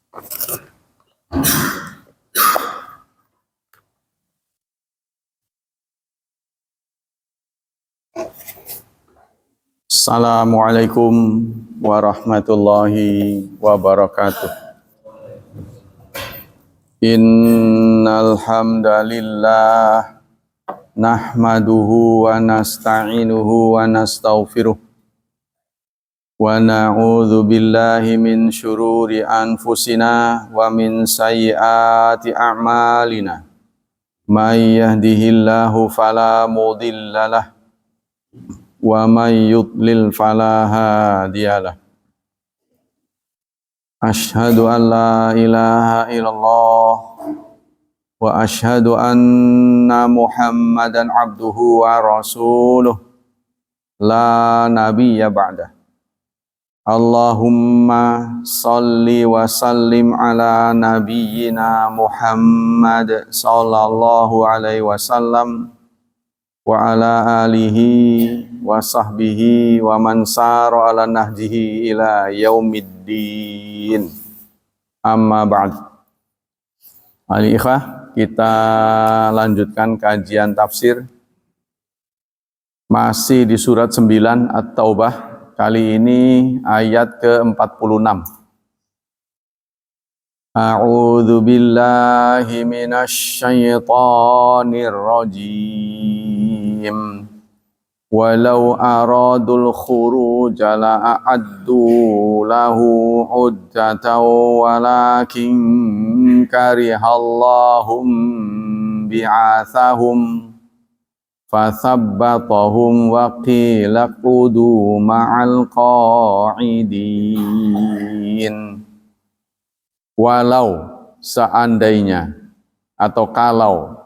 Assalamualaikum warahmatullahi wabarakatuh. Innal hamdalillah nahmaduhu wa nasta'inuhu wa nastaghfiruh wa na'udzu billahi min syururi anfusina wa min sayyiati a'malina. May yahdihillahu fala mudhillalah wa may yudlil fala hadiyalah. Asyhadu an la ilaha illallah wa asyhadu anna Muhammadan abduhu wa rasuluh la nabiyya ba'dah. Allahumma salli wa sallim ala nabiyyina Muhammad sallallahu alaihi wasallam wa ala alihi wa sahbihi wa man sara ala nahjihi ila yaumiddin. Amma ba'd. Al-ikhwah, kita lanjutkan kajian tafsir masih di surat 9 At-Taubah. Kali ini ayat ke-46. A'udzu billahi minasy syaithanir rajim. Walau aradul khuruj la a'addu lahu uddatan walakin karihallahum bi'atsahum fathabbatahum wa qila qudu ma'al qa'idin. Walau, seandainya atau kalau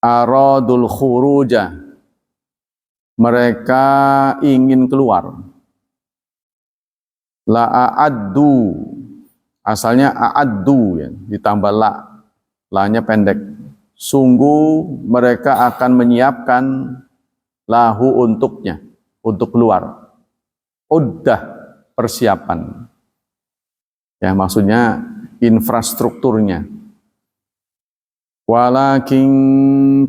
aradul khuruja, mereka ingin keluar, la a'addu, asalnya a'addu ya, ditambah la-nya pendek. Sungguh mereka akan menyiapkan lahu untuknya, untuk keluar. Uddah, persiapan. Ya, maksudnya infrastrukturnya. Walakin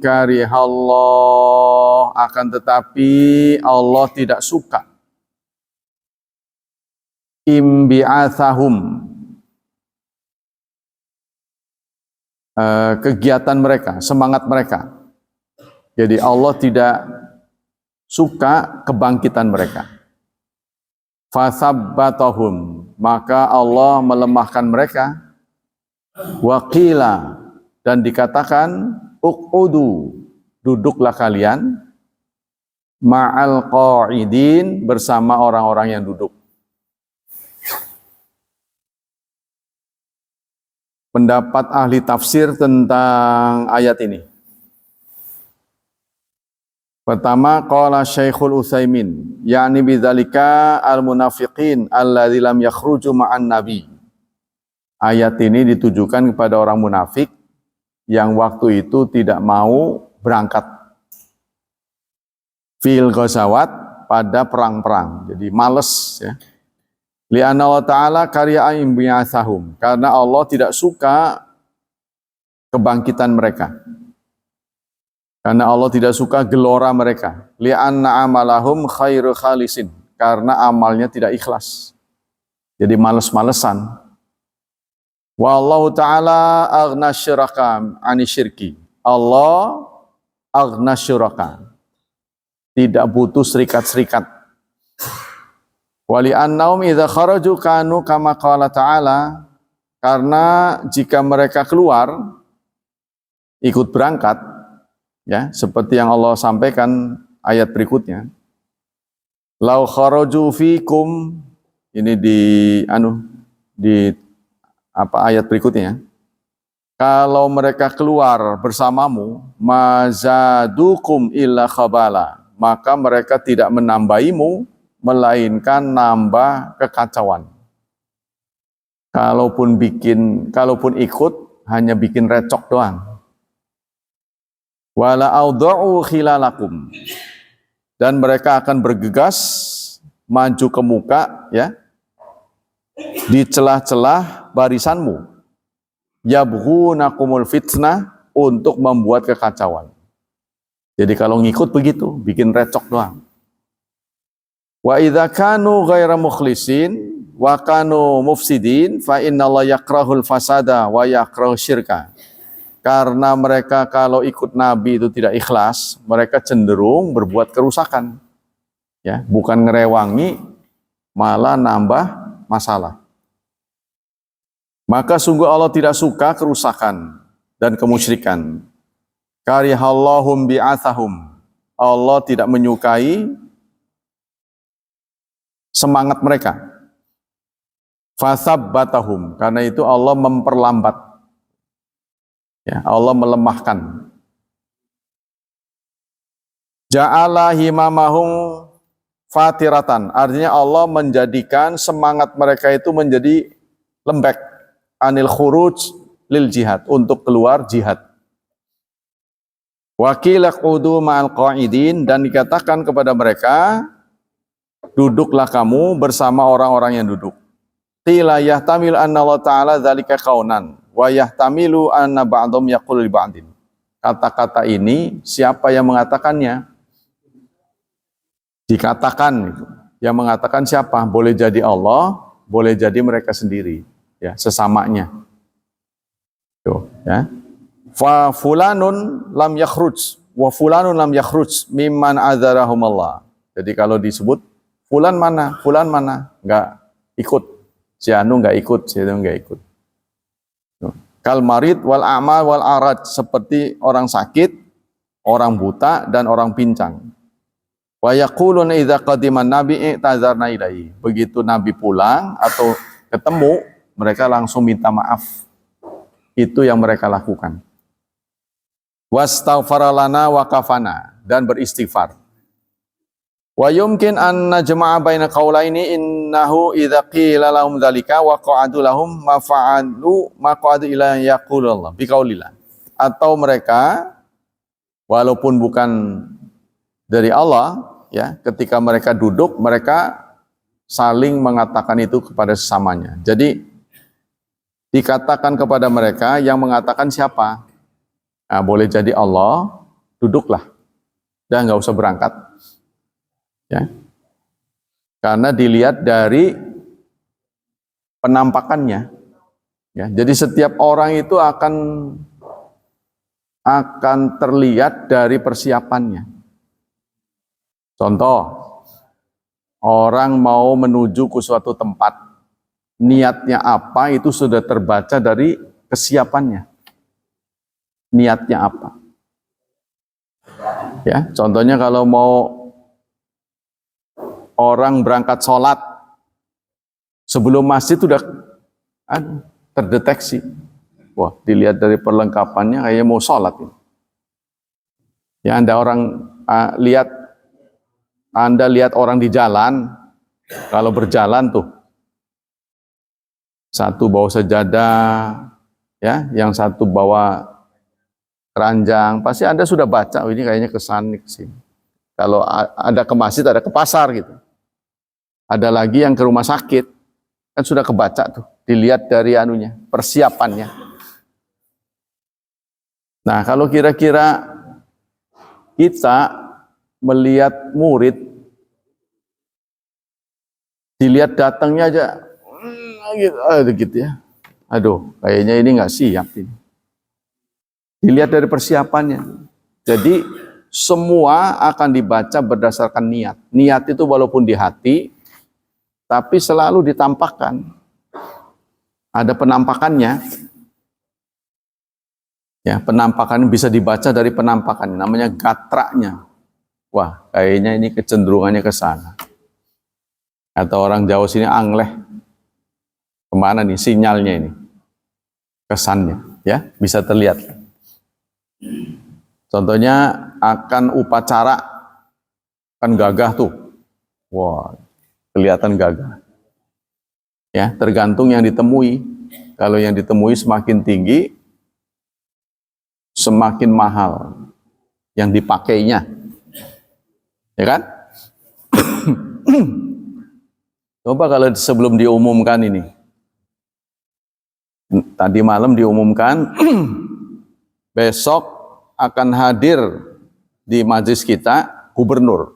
karihallah, akan tetapi Allah tidak suka. Imbi'athahum, kegiatan mereka, semangat mereka. Jadi Allah tidak suka kebangkitan mereka. Fathabbatahum, maka Allah melemahkan mereka. Waqila, dan dikatakan uq'udu, duduklah kalian ma'al qa'idin, bersama orang-orang yang duduk. Pendapat ahli tafsir tentang ayat ini. Pertama, qala Syekhul Utsaimin, yakni bidzalika al-munafiqin alladzi lam yakhruju ma'an nabi. Ayat ini ditujukan kepada orang munafik yang waktu itu tidak mau berangkat fil ghazawat, pada perang-perang. Jadi males ya. Li'anna Allah Ta'ala karya'im bi'athahum, karena Allah tidak suka kebangkitan mereka. Karena Allah tidak suka gelora mereka. Li'anna amalahum khairu khalisin, karena amalnya tidak ikhlas. Jadi males-malesan. Wallahu Ta'ala aghna syuraka ani syirki. Allah aghna syuraka, tidak butuh serikat-serikat. Wali annahum idza kharaju kanu kama qala ta'ala, karena jika mereka keluar ikut berangkat ya, seperti yang Allah sampaikan ayat berikutnya. Lau kharaju fikum, ini di ayat berikutnya. Kalau mereka keluar bersamamu, mazadukum illa khabala, maka mereka tidak menambahimu melainkan nambah kekacauan. Kalaupun ikut hanya bikin recok doang. Wala audha'u khilalakum, dan mereka akan bergegas maju ke muka ya, di celah-celah barisanmu, yabghunakumul fitnah, untuk membuat kekacauan. Jadi kalau ngikut begitu, bikin recok doang. Wa idza kanu ghaira mukhlisin wa kanu mufsidin fa innallaha yakrahul fasada wa yakrahu syirka. Karena mereka kalau ikut Nabi itu tidak ikhlas, mereka cenderung berbuat kerusakan. Ya, bukan ngerewangi, malah nambah masalah. Maka sungguh Allah tidak suka kerusakan dan kemusyrikan. Karihallahum bi'athahum. Allah tidak menyukai semangat mereka. Fasabbatahum. Karena itu Allah memperlambat. Ya, Allah melemahkan. Ja'ala himamahum fatiratan. Artinya Allah menjadikan semangat mereka itu menjadi lembek. Anil khuruj lil jihad. Untuk keluar jihad. Wakilak udu ma'al qa'idin. Dan dikatakan kepada mereka, duduklah kamu bersama orang-orang yang duduk. Qila yahtamil anna Allah ta'ala dzalika kaunan. Wa yahtamilu anna ba'dhum yaqulu li ba'din. Kata-kata ini siapa yang mengatakannya? Dikatakan itu. Yang mengatakan siapa? Boleh jadi Allah, boleh jadi mereka sendiri, ya, sesamanya. Tuh, ya. Fa fulanun lam yakhruj wa fulanun lam yakhruj mimman adzarahum Allah. Jadi kalau disebut fulan mana, enggak ikut. Si anu enggak ikut, si anu enggak ikut. Kal marid wal a'ma wal arad, seperti orang sakit, orang buta dan orang pincang. Wa yaquluna idza qadiman nabi i'tazarna ilaihi. Begitu Nabi pulang atau ketemu, mereka langsung minta maaf. Itu yang mereka lakukan. Wastaghfara lana wa kafana, dan beristighfar. Wa yumkin an najma'a baina qaulaini innahu idza qila lahum dzalika wa qa'adu lahum ma fa'alu ma qa'adu ila yaqulullah biqaulillah. Atau mereka walaupun bukan dari Allah, ya, ketika mereka duduk mereka saling mengatakan itu kepada sesamanya. Jadi dikatakan kepada mereka, yang mengatakan siapa? Nah, boleh jadi Allah, duduklah dan nggak usah berangkat. Ya, karena dilihat dari penampakannya. Ya, jadi setiap orang itu akan terlihat dari persiapannya. Contoh, orang mau menuju ke suatu tempat, niatnya apa itu sudah terbaca dari kesiapannya. Niatnya apa? Ya, contohnya kalau mau orang berangkat sholat, sebelum masjid sudah terdeteksi. Wah, dilihat dari perlengkapannya kayaknya mau sholat ini. Ya, Anda lihat orang di jalan, kalau berjalan tuh, satu bawa sajadah, ya, yang satu bawa keranjang, pasti Anda sudah baca, oh, ini kayaknya kesana ke sini. Kalau ada ke masjid, ada ke pasar gitu. Ada lagi yang ke rumah sakit, kan sudah kebaca tuh, dilihat dari anunya, persiapannya. Nah, kalau kira-kira kita melihat murid, dilihat datangnya aja, gitu ya. Aduh, kayaknya ini nggak siap ini. Dilihat dari persiapannya. Jadi semua akan dibaca berdasarkan niat. Niat itu walaupun di hati, tapi selalu ditampakkan. Ada penampakannya. Ya, penampakan bisa dibaca dari penampakan. Namanya gatraknya. Wah, kayaknya ini kecenderungannya ke sana. Atau orang Jawa sini angleh. Kemana nih sinyalnya ini? Kesannya, ya, bisa terlihat. Contohnya akan upacara, kan gagah tuh. Wah, kelihatan gagah. Ya, tergantung yang ditemui. Kalau yang ditemui semakin tinggi, semakin mahal yang dipakainya. Ya kan? Coba kalau sebelum diumumkan ini, Tadi malam diumumkan besok akan hadir di majelis kita gubernur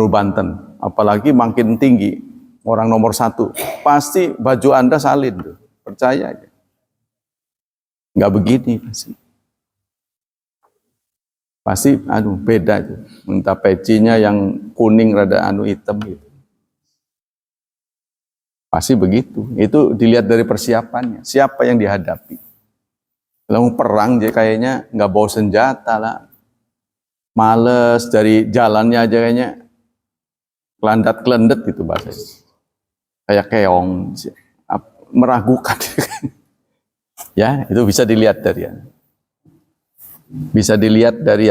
Banten. Apalagi makin tinggi orang nomor 1, pasti baju Anda salin tuh. Percaya aja. Nggak begini pasti beda itu. Minta pecinya yang kuning rada hitam gitu. Pasti begitu. Itu dilihat dari persiapannya. Siapa yang dihadapi. Kalau perang dia kayaknya nggak bawa senjata lah. Males dari jalannya aja kayaknya kelandat-kelendet gitu bahasanya. Kayak keong, meragukan. Ya, itu bisa dilihat dari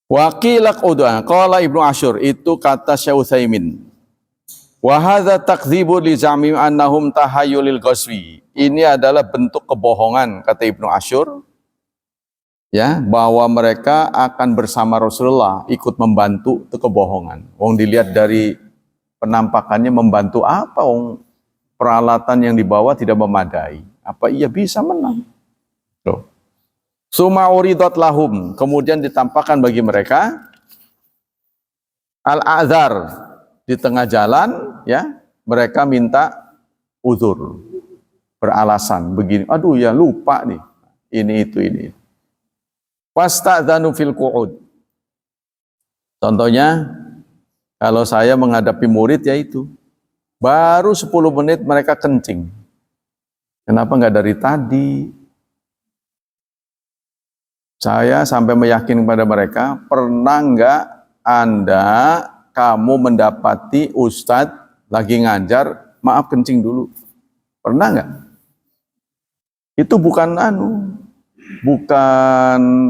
Wakilak udwa, qala Ibnu Asyur, itu kata Syekh Utsaimin. Wa hadza takdzibu li zamim annahum tahayyulil ghazwi. Ini adalah bentuk kebohongan kata Ibnu Asyur. Ya, bahwa mereka akan bersama Rasulullah ikut membantu, itu kebohongan. Wong dilihat dari penampakannya membantu apa, wong peralatan yang dibawa tidak memadai. Apa ia bisa menang? Tuh. Suma uridat lahum, kemudian ditampakkan bagi mereka al-a'dzar, di tengah jalan ya, mereka minta uzur, beralasan begini, aduh ya lupa nih, ini. Fasta'dzanu fil qu'ud. Contohnya kalau saya menghadapi murid yaitu baru 10 menit mereka kencing. Kenapa nggak dari tadi? Saya sampai meyakinkan kepada mereka, pernah nggak kamu mendapati ustadz lagi ngajar, maaf kencing dulu. Pernah nggak? Itu bukan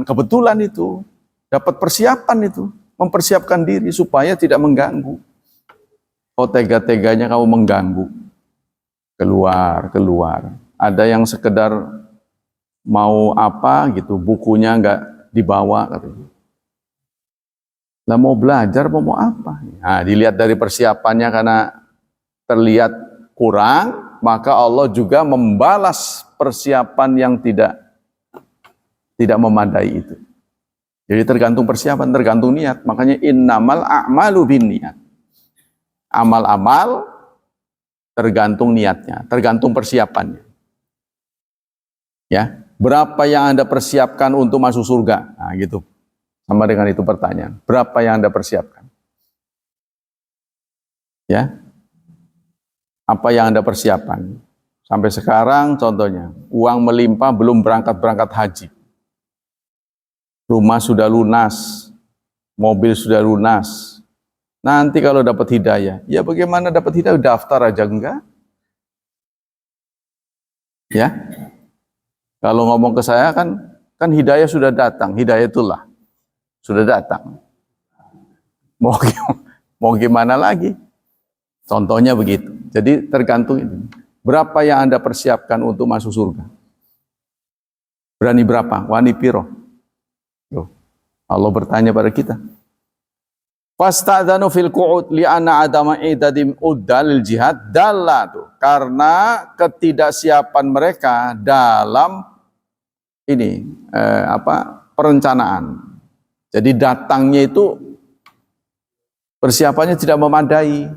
kebetulan itu. Dapat persiapan itu. Mempersiapkan diri supaya tidak mengganggu. Oh tega-teganya kamu mengganggu. Keluar. Ada yang sekedar mau apa gitu, bukunya nggak dibawa katanya. Lah mau belajar mau apa? Nah, dilihat dari persiapannya karena terlihat kurang, maka Allah juga membalas persiapan yang tidak memadai itu. Jadi tergantung persiapan, tergantung niat. Makanya innamal a'malu binniyat. Amal-amal tergantung niatnya, tergantung persiapannya. Ya, berapa yang Anda persiapkan untuk masuk surga? Nah, gitu. Sama dengan itu pertanyaan. Berapa yang Anda persiapkan? Ya. Apa yang Anda persiapkan? Sampai sekarang contohnya, uang melimpah belum berangkat haji. Rumah sudah lunas, mobil sudah lunas. Nanti kalau dapat hidayah, ya bagaimana dapat hidayah? Daftar aja enggak? Ya. Kalau ngomong ke saya kan hidayah sudah datang, hidayatullah sudah datang. Mau gimana lagi? Contohnya begitu. Jadi tergantung ini. Berapa yang Anda persiapkan untuk masuk surga? Berani berapa? Wani piro? Allah bertanya pada kita. Fasta'dzanu fil qu'ud li'anna adama idadim uddal jihad dallatu. Karena ketidaksiapan mereka dalam perencanaan. Jadi datangnya itu persiapannya tidak memadai.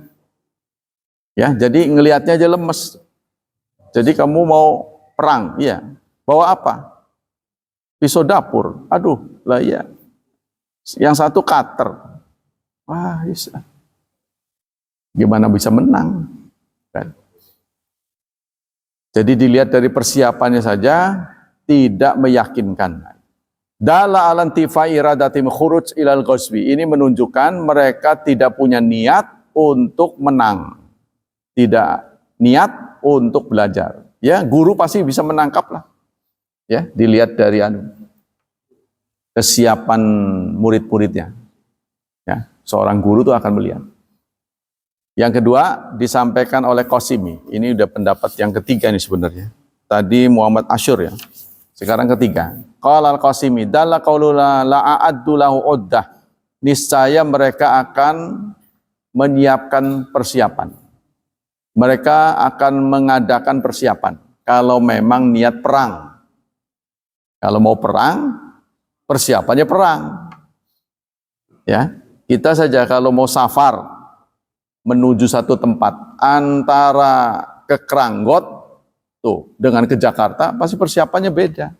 Ya, jadi ngelihatnya aja lemes. Jadi kamu mau perang, iya. Bawa apa? Pisau dapur. Aduh, lah iya. Yang satu cutter. Wah, bisa. Gimana bisa menang? Kan? Jadi dilihat dari persiapannya saja tidak meyakinkan. Dalla alantifai iradatim khuruj ilal ghazwi. Ini menunjukkan mereka tidak punya niat untuk menang. Tidak niat untuk belajar. Ya, guru pasti bisa menangkap lah. Ya, dilihat dari kesiapan murid-muridnya. Ya, seorang guru itu akan melihat. Yang kedua disampaikan oleh Qasimi. Ini udah pendapat yang ketiga nih sebenarnya. Tadi Muhammad Asyur ya. Sekarang ketiga. Qala al-Qasimi dalla qauluna la a'addu lahu uddah. Niscaya mereka akan menyiapkan persiapan. Mereka akan mengadakan persiapan kalau memang niat perang. Kalau mau perang, persiapannya perang. Ya, kita saja kalau mau safar menuju satu tempat antara ke Kranggot tuh dengan ke Jakarta, pasti persiapannya beda.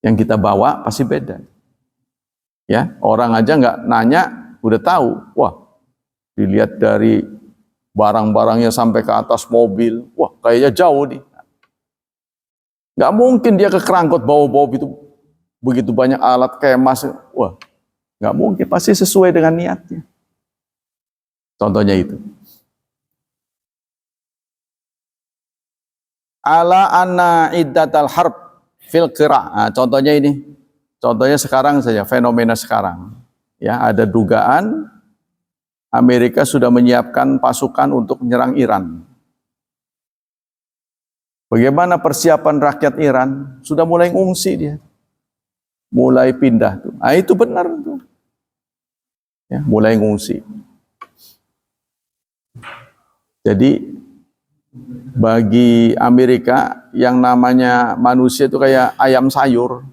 Yang kita bawa pasti beda. Ya, orang aja nggak nanya udah tahu. Wah, dilihat dari barang-barangnya sampai ke atas mobil, wah kayaknya jauh nih. Nggak mungkin dia ke Kranggot bawa-bawa itu begitu banyak alat kemas. Wah, nggak mungkin, pasti sesuai dengan niatnya. Contohnya itu. Ala anna iddatal harb fil qira. Nah, contohnya ini. Contohnya sekarang saja, fenomena sekarang. Ya, ada dugaan Amerika sudah menyiapkan pasukan untuk menyerang Iran. Bagaimana persiapan rakyat Iran? Sudah mulai ngungsi dia. Mulai pindah tuh. Ah, itu benar tuh. Ya, mulai ngungsi. Jadi bagi Amerika yang namanya manusia itu kayak ayam sayur.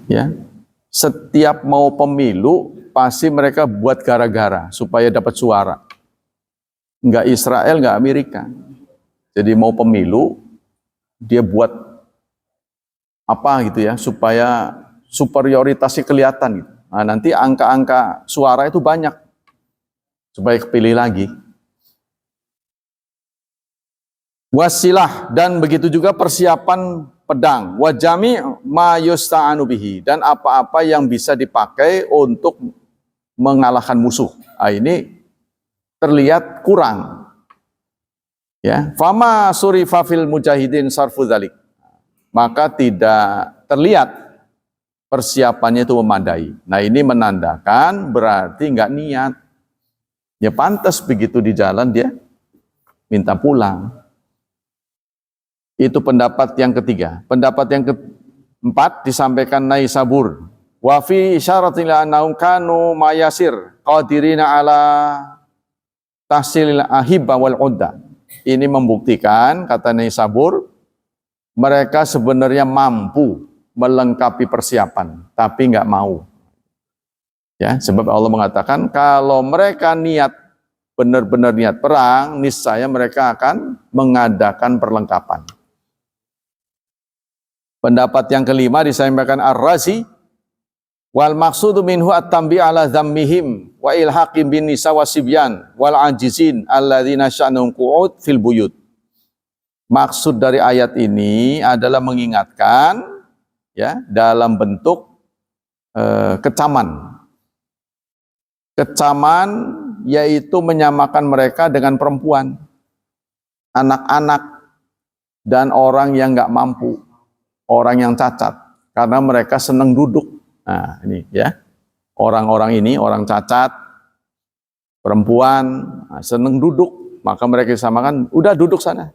Ya. Setiap mau pemilu pasti mereka buat gara-gara supaya dapat suara. Enggak Israel, enggak Amerika. Jadi mau pemilu, dia buat apa gitu ya, supaya superioritasnya kelihatan gitu. Nah, nanti angka-angka suara itu banyak, supaya kepilih lagi. Wasilah, dan begitu juga persiapan pedang. Wajami ma yusta'anu bihi, dan apa-apa yang bisa dipakai untuk mengalahkan musuh. Nah, ini terlihat kurang. Ya, fama surifa fil mujahidin sarfu dzalik. Maka tidak terlihat persiapannya itu memadai. Nah, ini menandakan berarti enggak niat. Ya pantas begitu di jalan dia minta pulang. Itu pendapat yang ketiga. Pendapat yang keempat disampaikan Naisabur. Wa fi isyaratin ila annahum kanu mayasir qadirina ala tahsilil ahibba wal udda. Ini membuktikan, kata Naisabur, mereka sebenarnya mampu melengkapi persiapan, tapi nggak mau. Ya, sebab Allah mengatakan kalau mereka niat benar-benar niat perang, niscaya mereka akan mengadakan perlengkapan. Pendapat yang kelima disampaikan Ar-Razi, wal maksudu minhu at-tambi ala dhammihim wa ilhaqim bin nisa wasibyan wal ajizin alladzina sya'num qu'ud fil buyut. Maksud dari ayat ini adalah mengingatkan ya dalam bentuk kecaman. Kecaman yaitu menyamakan mereka dengan perempuan, anak-anak, dan orang yang nggak mampu, orang yang cacat, karena mereka senang duduk. Nah, ini ya, orang-orang ini, orang cacat, perempuan, senang duduk, maka mereka disamakan, udah duduk sana.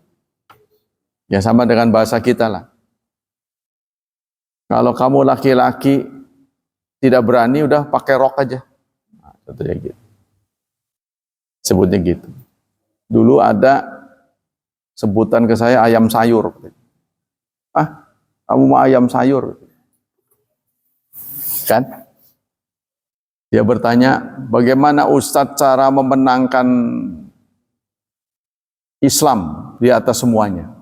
Ya sama dengan bahasa kita lah. Kalau kamu laki-laki tidak berani, udah pakai rok aja. Nah, contohnya gitu. Sebutnya gitu. Dulu ada sebutan ke saya ayam sayur. Ah, kamu mau ayam sayur? Kan? Dia bertanya, bagaimana Ustadz cara memenangkan Islam di atas semuanya?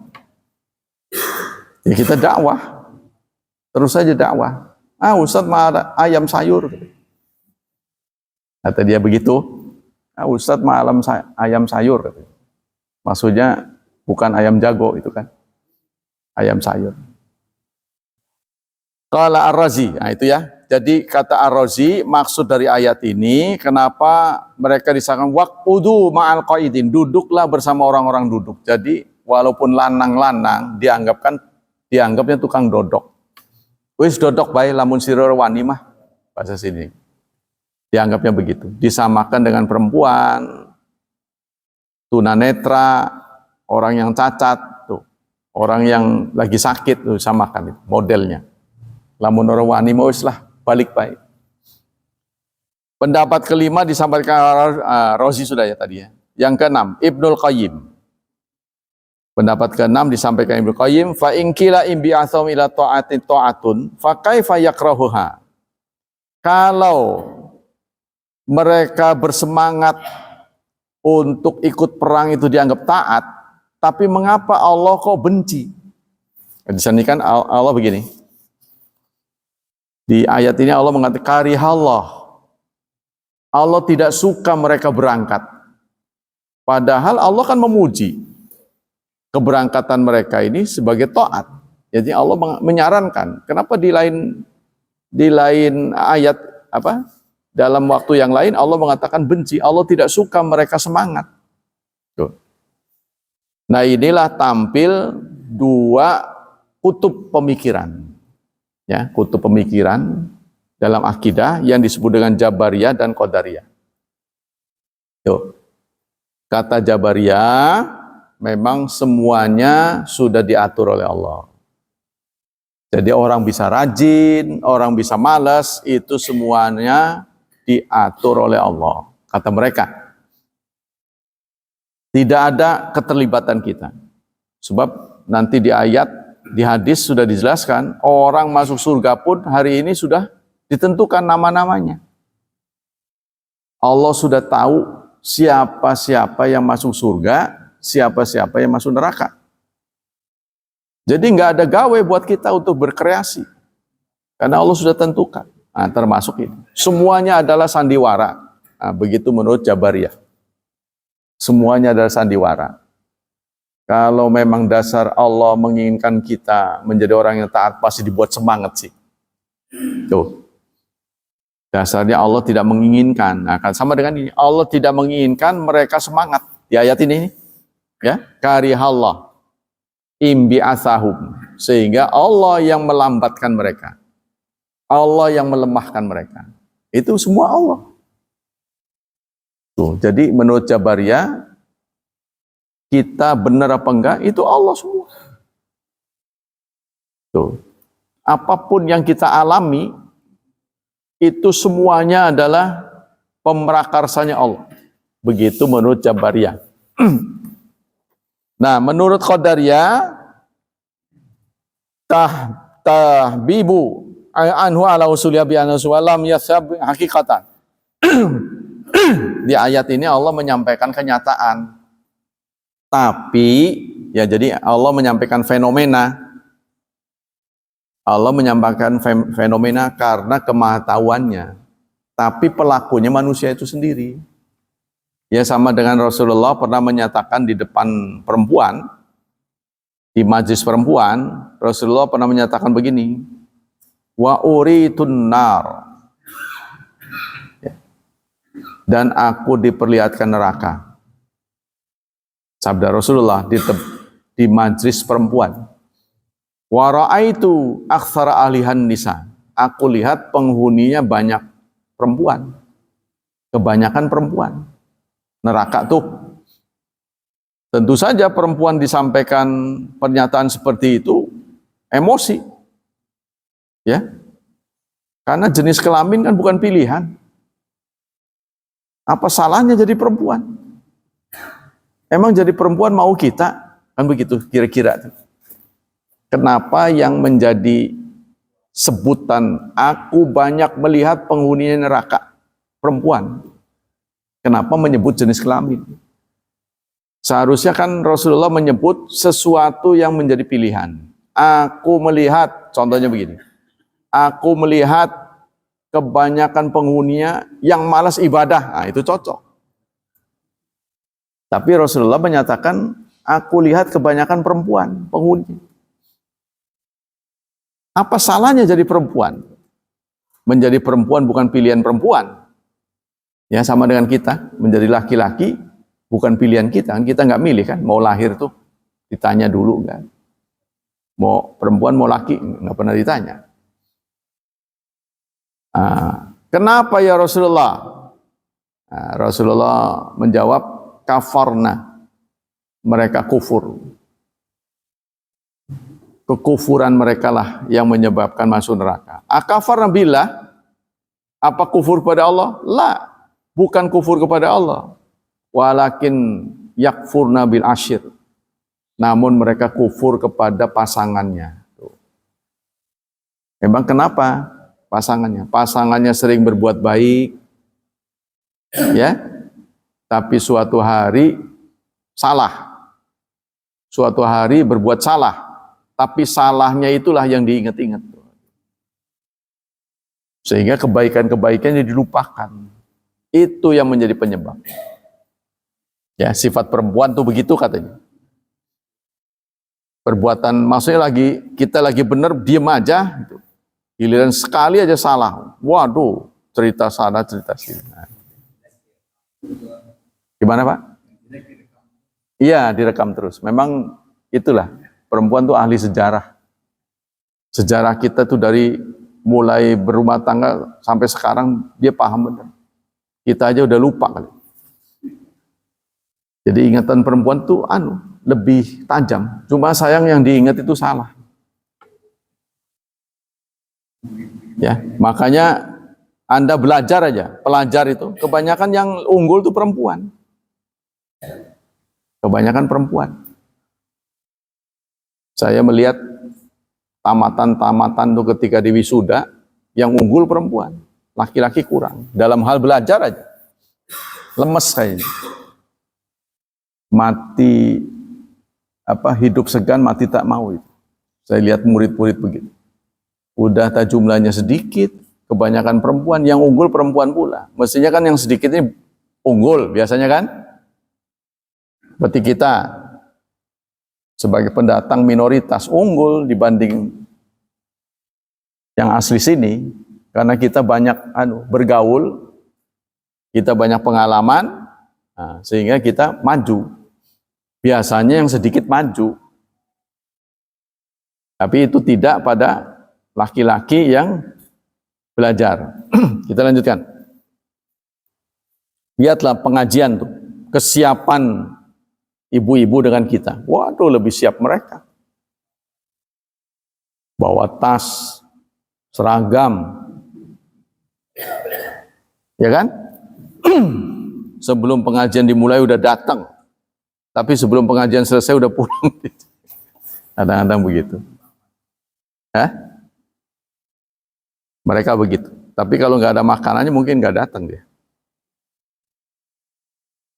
Ya kita dakwah. Terus saja dakwah. Ah, Ustadz mau ayam sayur. Kata dia begitu. Ah, Ustadz mau ayam sayur. Maksudnya bukan ayam jago itu kan. Ayam sayur. Qala Ar-Razi. Nah itu ya. Jadi kata Ar-Razi, maksud dari ayat ini, kenapa mereka disangkan waqudu ma'al qaidin, duduklah bersama orang-orang duduk. Jadi walaupun lanang-lanang dianggapnya tukang dodok. Wis dodok bae lamun sira wani mah, bahasa sini. Dianggapnya begitu. Disamakan dengan perempuan, tunanetra, orang yang cacat, tuh. Orang yang lagi sakit tuh samakan itu modelnya. Lamun orang wani mah wis lah balik baik. Pendapat kelima disampaikan Rozi sudah ya tadi ya. Yang keenam, Ibnul Qayyim. Pendapat keenam disampaikan Ibnul Qayyim, fa in qila in bi'atsum ila ta'atin ta'atun fa kaifa yakrahuha. Kalau mereka bersemangat untuk ikut perang itu dianggap taat, tapi mengapa Allah kok benci? Di sini kan Allah begini. Di ayat ini Allah mengatakan karihallah. Allah tidak suka mereka berangkat. Padahal Allah kan memuji keberangkatan mereka ini sebagai taat. Jadi Allah menyarankan. Kenapa di lain ayat apa? Dalam waktu yang lain Allah mengatakan benci. Allah tidak suka mereka semangat. Tuh. Nah, inilah tampil dua kutub pemikiran. Ya, kutub pemikiran dalam akidah yang disebut dengan Jabariyah dan Qadariyah. Tuh. Kata Jabariyah memang semuanya sudah diatur oleh Allah. Jadi orang bisa rajin, orang bisa malas, itu semuanya diatur oleh Allah. Kata mereka. Tidak ada keterlibatan kita. Sebab nanti di ayat, di hadis sudah dijelaskan, orang masuk surga pun hari ini sudah ditentukan nama-namanya. Allah sudah tahu siapa-siapa yang masuk surga, siapa-siapa yang masuk neraka. Jadi nggak ada gawe buat kita untuk berkreasi. Karena Allah sudah tentukan. Nah, termasuk ini. Semuanya adalah sandiwara. Nah, begitu menurut Jabariyah. Semuanya adalah sandiwara. Kalau memang dasar Allah menginginkan kita menjadi orang yang taat, pasti dibuat semangat sih. Tuh. Dasarnya Allah tidak menginginkan. Nah, kan sama dengan ini. Allah tidak menginginkan mereka semangat. Di ayat ini. Ya, karihallah. Imbi asahum. Sehingga Allah yang melambatkan mereka. Allah yang melemahkan mereka. Itu semua Allah. Tuh, jadi menurut Jabariyah, kita benar apa enggak, itu Allah semua. Tuh. Apapun yang kita alami, itu semuanya adalah pemrakarsanya Allah. Begitu menurut Jabariyah. Nah, menurut Qadariyah, tahbibu anhu ala usuliyah bi anasu lam yasab hakikatan. Di ayat ini Allah menyampaikan kenyataan. Tapi ya jadi Allah menyampaikan fenomena. Allah menyampaikan fenomena karena kemahatauannya. Tapi pelakunya manusia itu sendiri. Ya sama dengan Rasulullah pernah menyatakan di depan perempuan, di majlis perempuan, Rasulullah pernah menyatakan begini, wa uritun nar, dan aku diperlihatkan neraka. Sabda Rasulullah di majlis perempuan. Wa ra'aitu aktsara ahlihan nisa. Aku lihat penghuninya banyak perempuan. Kebanyakan perempuan. Neraka tuh. Tentu saja perempuan disampaikan pernyataan seperti itu emosi. Ya. Karena jenis kelamin kan bukan pilihan. Apa salahnya jadi perempuan? Emang jadi perempuan mau kita? Kan begitu kira-kira. Kenapa yang menjadi sebutan aku banyak melihat penghuninya neraka perempuan? Kenapa menyebut jenis kelamin? Seharusnya kan Rasulullah menyebut sesuatu yang menjadi pilihan. Aku melihat, contohnya begini. Aku melihat kebanyakan penghuninya yang malas ibadah. Nah, itu cocok. Tapi Rasulullah menyatakan, aku lihat kebanyakan perempuan penghuni. Apa salahnya jadi perempuan? Menjadi perempuan bukan pilihan perempuan. Ya sama dengan kita, menjadi laki-laki bukan pilihan kita. Kita nggak milih kan, mau lahir tuh ditanya dulu kan. Mau perempuan mau laki, nggak pernah ditanya. Kenapa ya Rasulullah? Rasulullah menjawab, kafarna. Mereka kufur. Kekufuran mereka lah yang menyebabkan masuk neraka. Akafar billah, Apa kufur pada Allah? La, bukan kufur kepada Allah. Walakin yakfurna bil ashir. Namun mereka kufur kepada pasangannya. Memang kenapa? Pasangannya. Pasangannya sering berbuat baik, ya, tapi suatu hari salah. Suatu hari berbuat salah, tapi salahnya itulah yang diingat-ingat. Sehingga kebaikan-kebaikannya dilupakan. Itu yang menjadi penyebab. Ya, sifat perempuan tuh begitu katanya. Perbuatan, maksudnya kita lagi benar, diem aja. Gitu. Giliran sekali aja salah. Waduh, cerita sana, cerita sini. Gimana Pak? Iya, direkam terus. Memang itulah, perempuan tuh ahli sejarah. Sejarah kita tuh dari mulai berumah tangga sampai sekarang dia paham benar. Kita aja udah lupa kali. Jadi ingatan perempuan tuh lebih tajam. Cuma sayang yang diingat itu salah. Ya, makanya Anda belajar aja, pelajar itu kebanyakan yang unggul tuh perempuan. Kebanyakan perempuan. Saya melihat tamatan tuh ketika di wisuda yang unggul perempuan, laki-laki kurang. Dalam hal belajar aja, lemes kayaknya. Mati hidup segan, mati tak mau itu. Saya lihat murid-murid begitu. Udah jumlahnya sedikit, kebanyakan perempuan, yang unggul perempuan pula. Mestinya kan yang sedikit ini unggul biasanya kan? Berarti kita sebagai pendatang minoritas unggul dibanding yang asli sini, karena kita banyak bergaul, kita banyak pengalaman, sehingga kita maju. Biasanya yang sedikit maju, tapi itu tidak pada laki-laki yang belajar. Kita lanjutkan. Lihatlah pengajian tuh, kesiapan ibu-ibu dengan kita. Waduh, lebih siap mereka. Bawa tas, seragam, ya kan? Sebelum pengajian dimulai udah datang, tapi sebelum pengajian selesai udah pulang. Kadang-kadang begitu. Mereka begitu. Tapi kalau nggak ada makanannya mungkin nggak datang dia.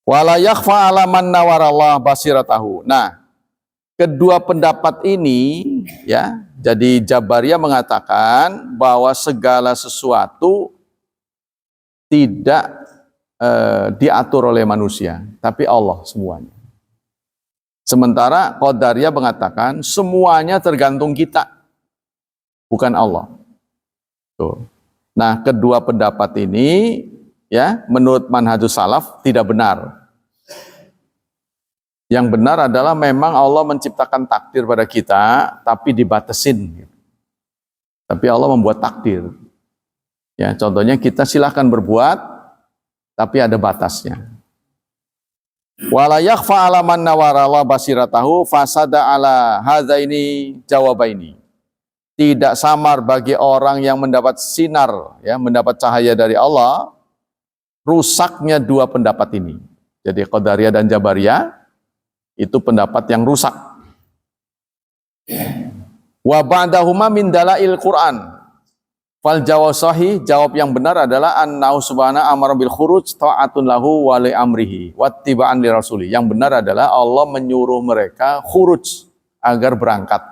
Wala yakhfa 'ala man nawarallah basiratahu. Nah, kedua pendapat ini ya, jadi Jabariyah mengatakan bahwa segala sesuatu tidak diatur oleh manusia, tapi Allah semuanya. Sementara Qadariyah mengatakan semuanya tergantung kita, bukan Allah. Tuh. Nah, kedua pendapat ini ya, menurut manhajus salaf tidak benar. Yang benar adalah memang Allah menciptakan takdir pada kita, tapi dibatasin. Tapi Allah membuat takdir. Ya, contohnya kita silahkan berbuat, tapi ada batasnya. Wala yakhfa 'ala man nawarallah basiratahu fasada 'ala hadzaini jawabaini. Tidak samar bagi orang yang mendapat sinar, ya, mendapat cahaya dari Allah, rusaknya dua pendapat ini. Jadi Qadariyah dan Jabariyah itu pendapat yang rusak. Wa ba'dahuma min dalail Quran. Fal jawab sahih, jawab yang benar adalah annahu subhanahu amara bil khuruj ta'atun lahu wa li amrihi wattiba'an li rasuli. Yang benar adalah Allah menyuruh mereka khuruj agar berangkat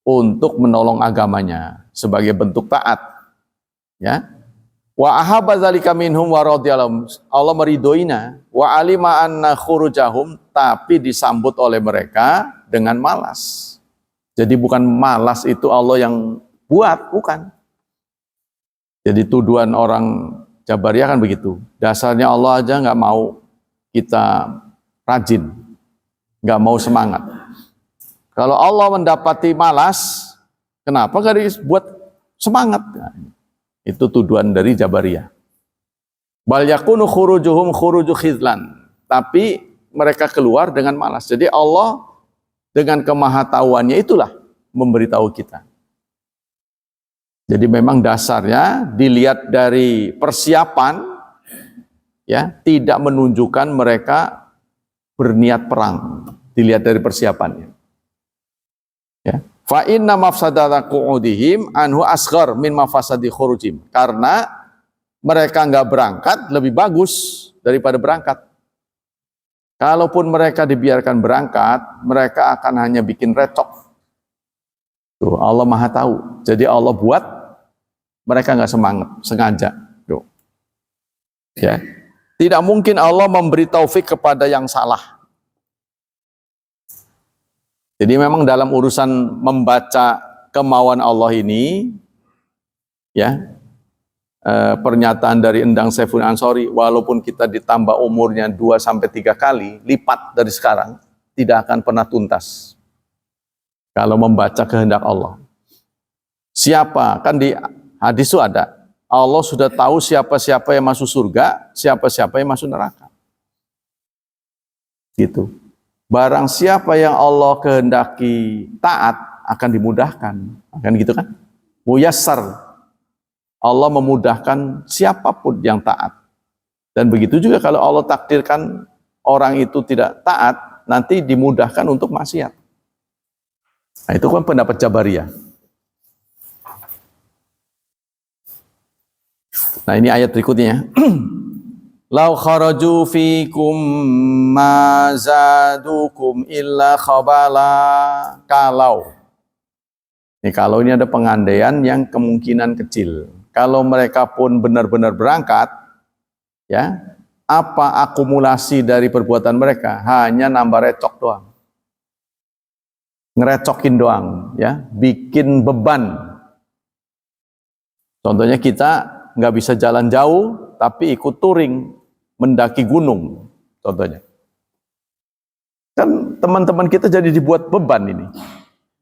untuk menolong agamanya sebagai bentuk taat. Ya. Wa ahabba dzalika minhum wa radhiyallahu. Allah meridoinya wa alima anna khurujahum, tapi disambut oleh mereka dengan malas. Jadi bukan malas itu Allah yang buat, bukan. Jadi tuduhan orang Jabariyah kan begitu. Dasarnya Allah aja nggak mau kita rajin, nggak mau semangat. Kalau Allah mendapati malas, kenapa nggak dibuat semangat? Nah, itu tuduhan dari Jabariyah. Bal yakunu khurujuhum khuruju khizlan. Tapi mereka keluar dengan malas. Jadi Allah dengan kemahatauannya itulah memberitahu kita. Jadi memang dasarnya dilihat dari persiapan, ya, tidak menunjukkan mereka berniat perang. Dilihat dari persiapannya. Ya. Fa inna mafsadata qu'udihim anhu asghar min mafasadi khurujim. Karena mereka nggak berangkat lebih bagus daripada berangkat. Kalaupun mereka dibiarkan berangkat, mereka akan hanya bikin recok. Tuh, Allah Maha tahu. Jadi Allah buat mereka nggak semangat, sengaja. Tuh. Ya. Tidak mungkin Allah memberi taufik kepada yang salah. Jadi memang dalam urusan membaca kemauan Allah ini, ya, pernyataan dari Endang Saiful Ansori, walaupun kita ditambah umurnya 2-3 kali lipat dari sekarang, tidak akan pernah tuntas kalau membaca kehendak Allah. Siapa? Kan di hadis itu ada, Allah sudah tahu siapa-siapa yang masuk surga, siapa-siapa yang masuk neraka. Gitu. Barang siapa yang Allah kehendaki taat, akan dimudahkan. Akan gitu kan? Muyassar. Allah memudahkan siapapun yang taat. Dan begitu juga kalau Allah takdirkan orang itu tidak taat, nanti dimudahkan untuk maksiat. Nah, itu kan pendapat Jabariyah. Nah, ini ayat berikutnya. Lau kharaju fikum ma zadukum illa khabala. Kalau ini ada pengandaian yang kemungkinan kecil. Kalau mereka pun benar-benar berangkat, ya, apa akumulasi dari perbuatan mereka? Hanya nambah recok doang. Ngerecokin doang, ya, bikin beban. Contohnya kita nggak bisa jalan jauh, tapi ikut touring, mendaki gunung, contohnya. Kan teman-teman kita jadi dibuat beban ini.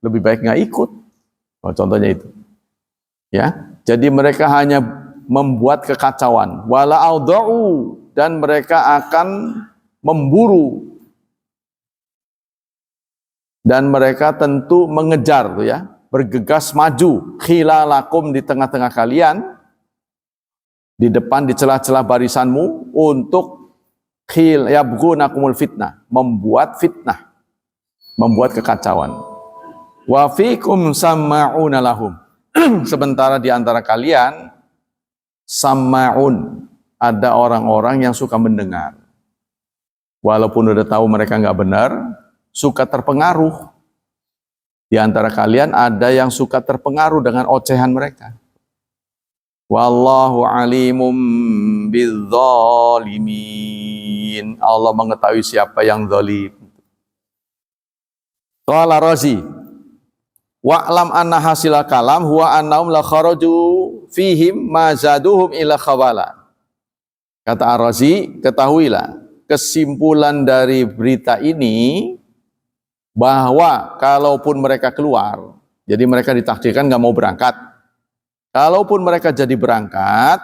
Lebih baik nggak ikut. Oh, contohnya itu. Ya, jadi mereka hanya membuat kekacauan. Wala auda'u, dan mereka akan memburu. Dan mereka tentu mengejar, tuh ya, bergegas maju khilalakum, di tengah-tengah kalian, di depan, di celah-celah barisanmu, untuk yabghunakumul fitnah, membuat fitnah, membuat kekacauan. Wa fikum samma'una lahum. Sementara di antara kalian samma'un, ada orang-orang yang suka mendengar. Walaupun udah tahu mereka nggak benar, suka terpengaruh. Di antara kalian ada yang suka terpengaruh dengan ocehan mereka. Wallahu alimum bidzalimin. Allah mengetahui siapa yang zalim. Qala Razi, wa'lam anna hasilal kalam huwa annahum la kharaju fihim ma zaduhum ila khawala. Kata Ar-Razi, ketahuilah kesimpulan dari berita ini bahwa kalaupun mereka keluar, jadi mereka ditakdirkan nggak mau berangkat. Kalaupun mereka jadi berangkat,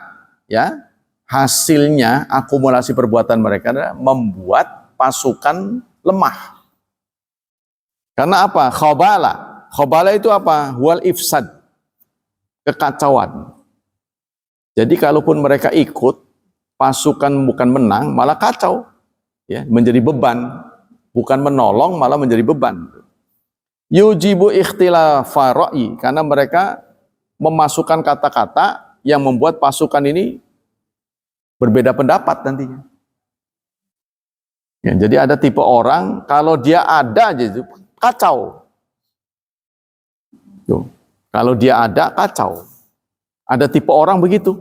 ya, hasilnya akumulasi perbuatan mereka adalah membuat pasukan lemah. Karena apa? Khabala. Khabala itu apa? Wal ifsad. Kekacauan. Jadi kalaupun mereka ikut, pasukan bukan menang, malah kacau. Ya, menjadi beban. Bukan menolong, malah menjadi beban. Yujibu ikhtilafa ra'i, karena mereka memasukkan kata-kata yang membuat pasukan ini berbeda pendapat nantinya. Ya, jadi ada tipe orang, kalau dia ada aja itu kacau. Tuh, kalau dia ada, kacau. Ada tipe orang begitu.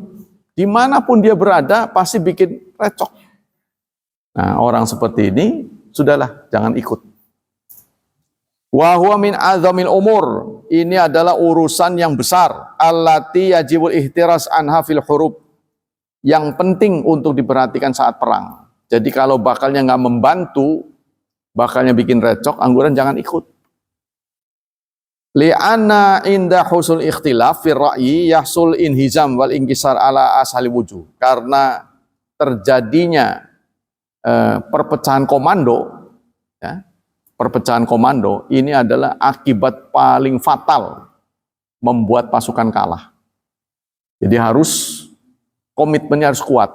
Dimanapun dia berada, pasti bikin recok. Nah, orang seperti ini, sudahlah, jangan ikut. Wa huwa min azamil umur. Ini adalah urusan yang besar. Allati yajibul ihtiras anha fil hurub. Yang penting untuk diperhatikan saat perang. Jadi kalau bakalnya nggak membantu, bakalnya bikin recok, angguran jangan ikut. Li'anna inda husul ikhtilaf fir ra'yi yahsul inhizam wal inkisar ala ashali wujuh. Karena terjadinya perpecahan komando, ya, perpecahan komando ini adalah akibat paling fatal membuat pasukan kalah. Jadi harus komitmennya harus kuat.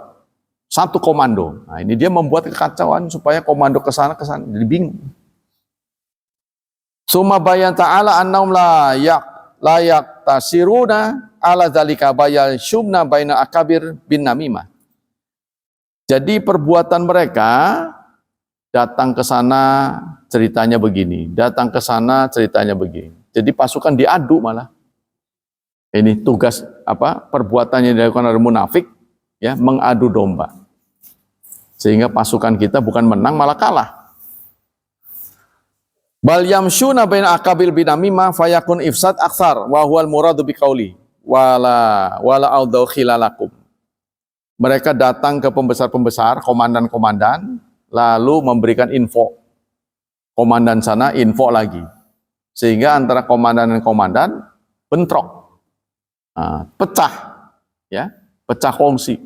Satu komando. Nah, ini dia membuat kekacauan supaya komando ke sana jadi bingung. Summa bayan ta'ala annahum layak tasiruna ala dzalika bayan syumna baina akabir bin namimah. Jadi perbuatan mereka datang ke sana ceritanya begini, datang ke sana ceritanya begini. Jadi pasukan diadu malah. Ini tugas perbuatannya dilakukan oleh munafik, ya, mengadu domba. Sehingga pasukan kita bukan menang malah kalah. Bal yamshuna baina akabil binamimah fayakun ifsad aksar wa huwal muradu biqauli wala audau khilalakum. Mereka datang ke pembesar-pembesar, komandan-komandan, lalu memberikan info. Komandan sana info lagi. Sehingga antara komandan dan komandan bentrok. Pecah, ya, pecah kongsi.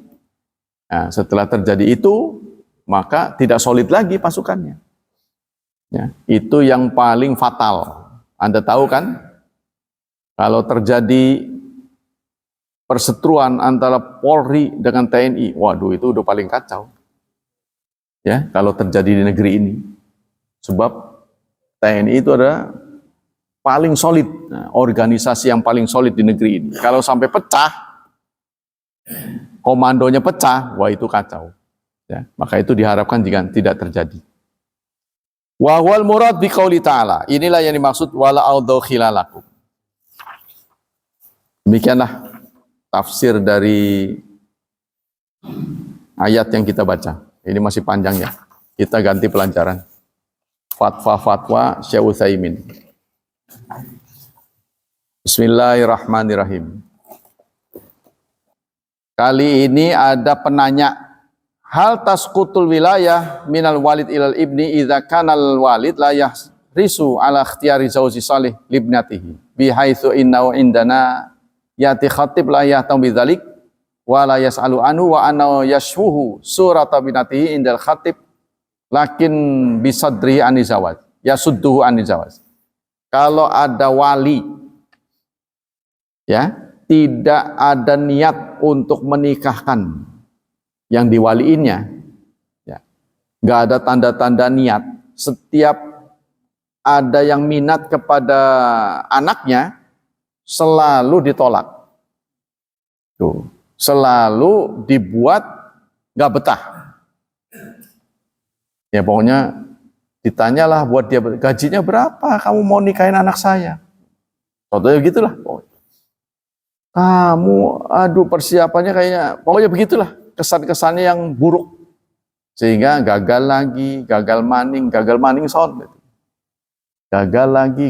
Nah, setelah terjadi itu, maka tidak solid lagi pasukannya. Ya, itu yang paling fatal. Anda tahu kan, kalau terjadi perseteruan antara Polri dengan TNI, waduh itu udah paling kacau. Ya, kalau terjadi di negeri ini, sebab TNI itu adalah paling solid, organisasi yang paling solid di negeri ini. Kalau sampai pecah, komandonya pecah, wah itu kacau. Ya, maka itu diharapkan jika tidak terjadi. Wa wal murad biqauli ta'ala. Inilah yang dimaksud wala audau khilalakum. Demikianlah tafsir dari ayat yang kita baca. Ini masih panjang ya. Kita ganti pelajaran. Fatwa Syekh Utsaimin. Bismillahirrahmanirrahim. Kali ini ada penanya. Hal tasqutul wilayah minal walid ilal ibni idza kana al walid la yahrisu ala ikhtiyari zawji salih libnatihi bihaitsu innahu indana yati khatib la yahtam bidzalik wa la yasalu anhu wa anna yashfuhu surata binatihi indal khatib lakin bisadri anizawaj yasudduhu anizawaj. Kalau ada wali, ya, tidak ada niat untuk menikahkan yang diwaliinnya, ya, nggak ada tanda-tanda niat. Setiap ada yang minat kepada anaknya, selalu ditolak. Tuh, selalu dibuat nggak betah. Ya pokoknya ditanyalah buat dia, gajinya berapa? Kamu mau nikahin anak saya? Contohnya begitulah. Kamu, aduh persiapannya kayaknya, pokoknya begitulah. Kesan-kesannya yang buruk, sehingga gagal lagi, gagal maning sound, gagal lagi,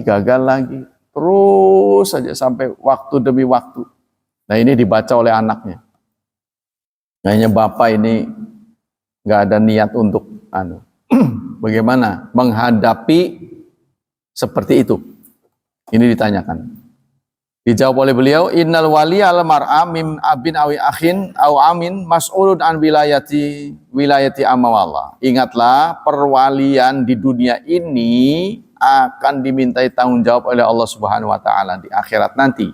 terus saja sampai waktu demi waktu. Nah ini dibaca oleh anaknya. Kayaknya bapak ini nggak ada niat untuk bagaimana menghadapi seperti itu. Ini ditanyakan. Dijawab oleh beliau, innal wali al mar'a min abin awi akhin aw amin mas'ulun an wilayati amawallah. Ingatlah, perwalian di dunia ini akan dimintai tanggung jawab oleh Allah Subhanahu wa taala di akhirat nanti.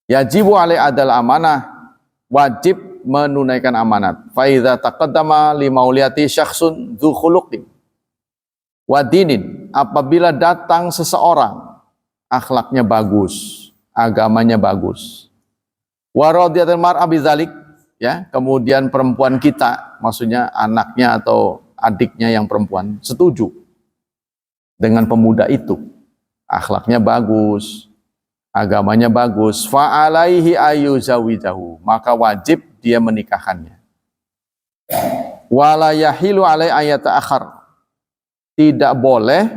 Yajibu alai adal amanah, wajib menunaikan amanat. Fa idza taqaddama li mauliyati syakhsun dzu khuluqin wa dinin, apabila datang seseorang akhlaknya bagus, agamanya bagus. Wa radiyatul mar'a bidzalik, ya, kemudian perempuan kita, maksudnya anaknya atau adiknya yang perempuan setuju dengan pemuda itu. Akhlaknya bagus, agamanya bagus, fa alaihi ayyuzawijahu, maka wajib dia menikahkannya. Wala yahilu alai ayata akhar, tidak boleh,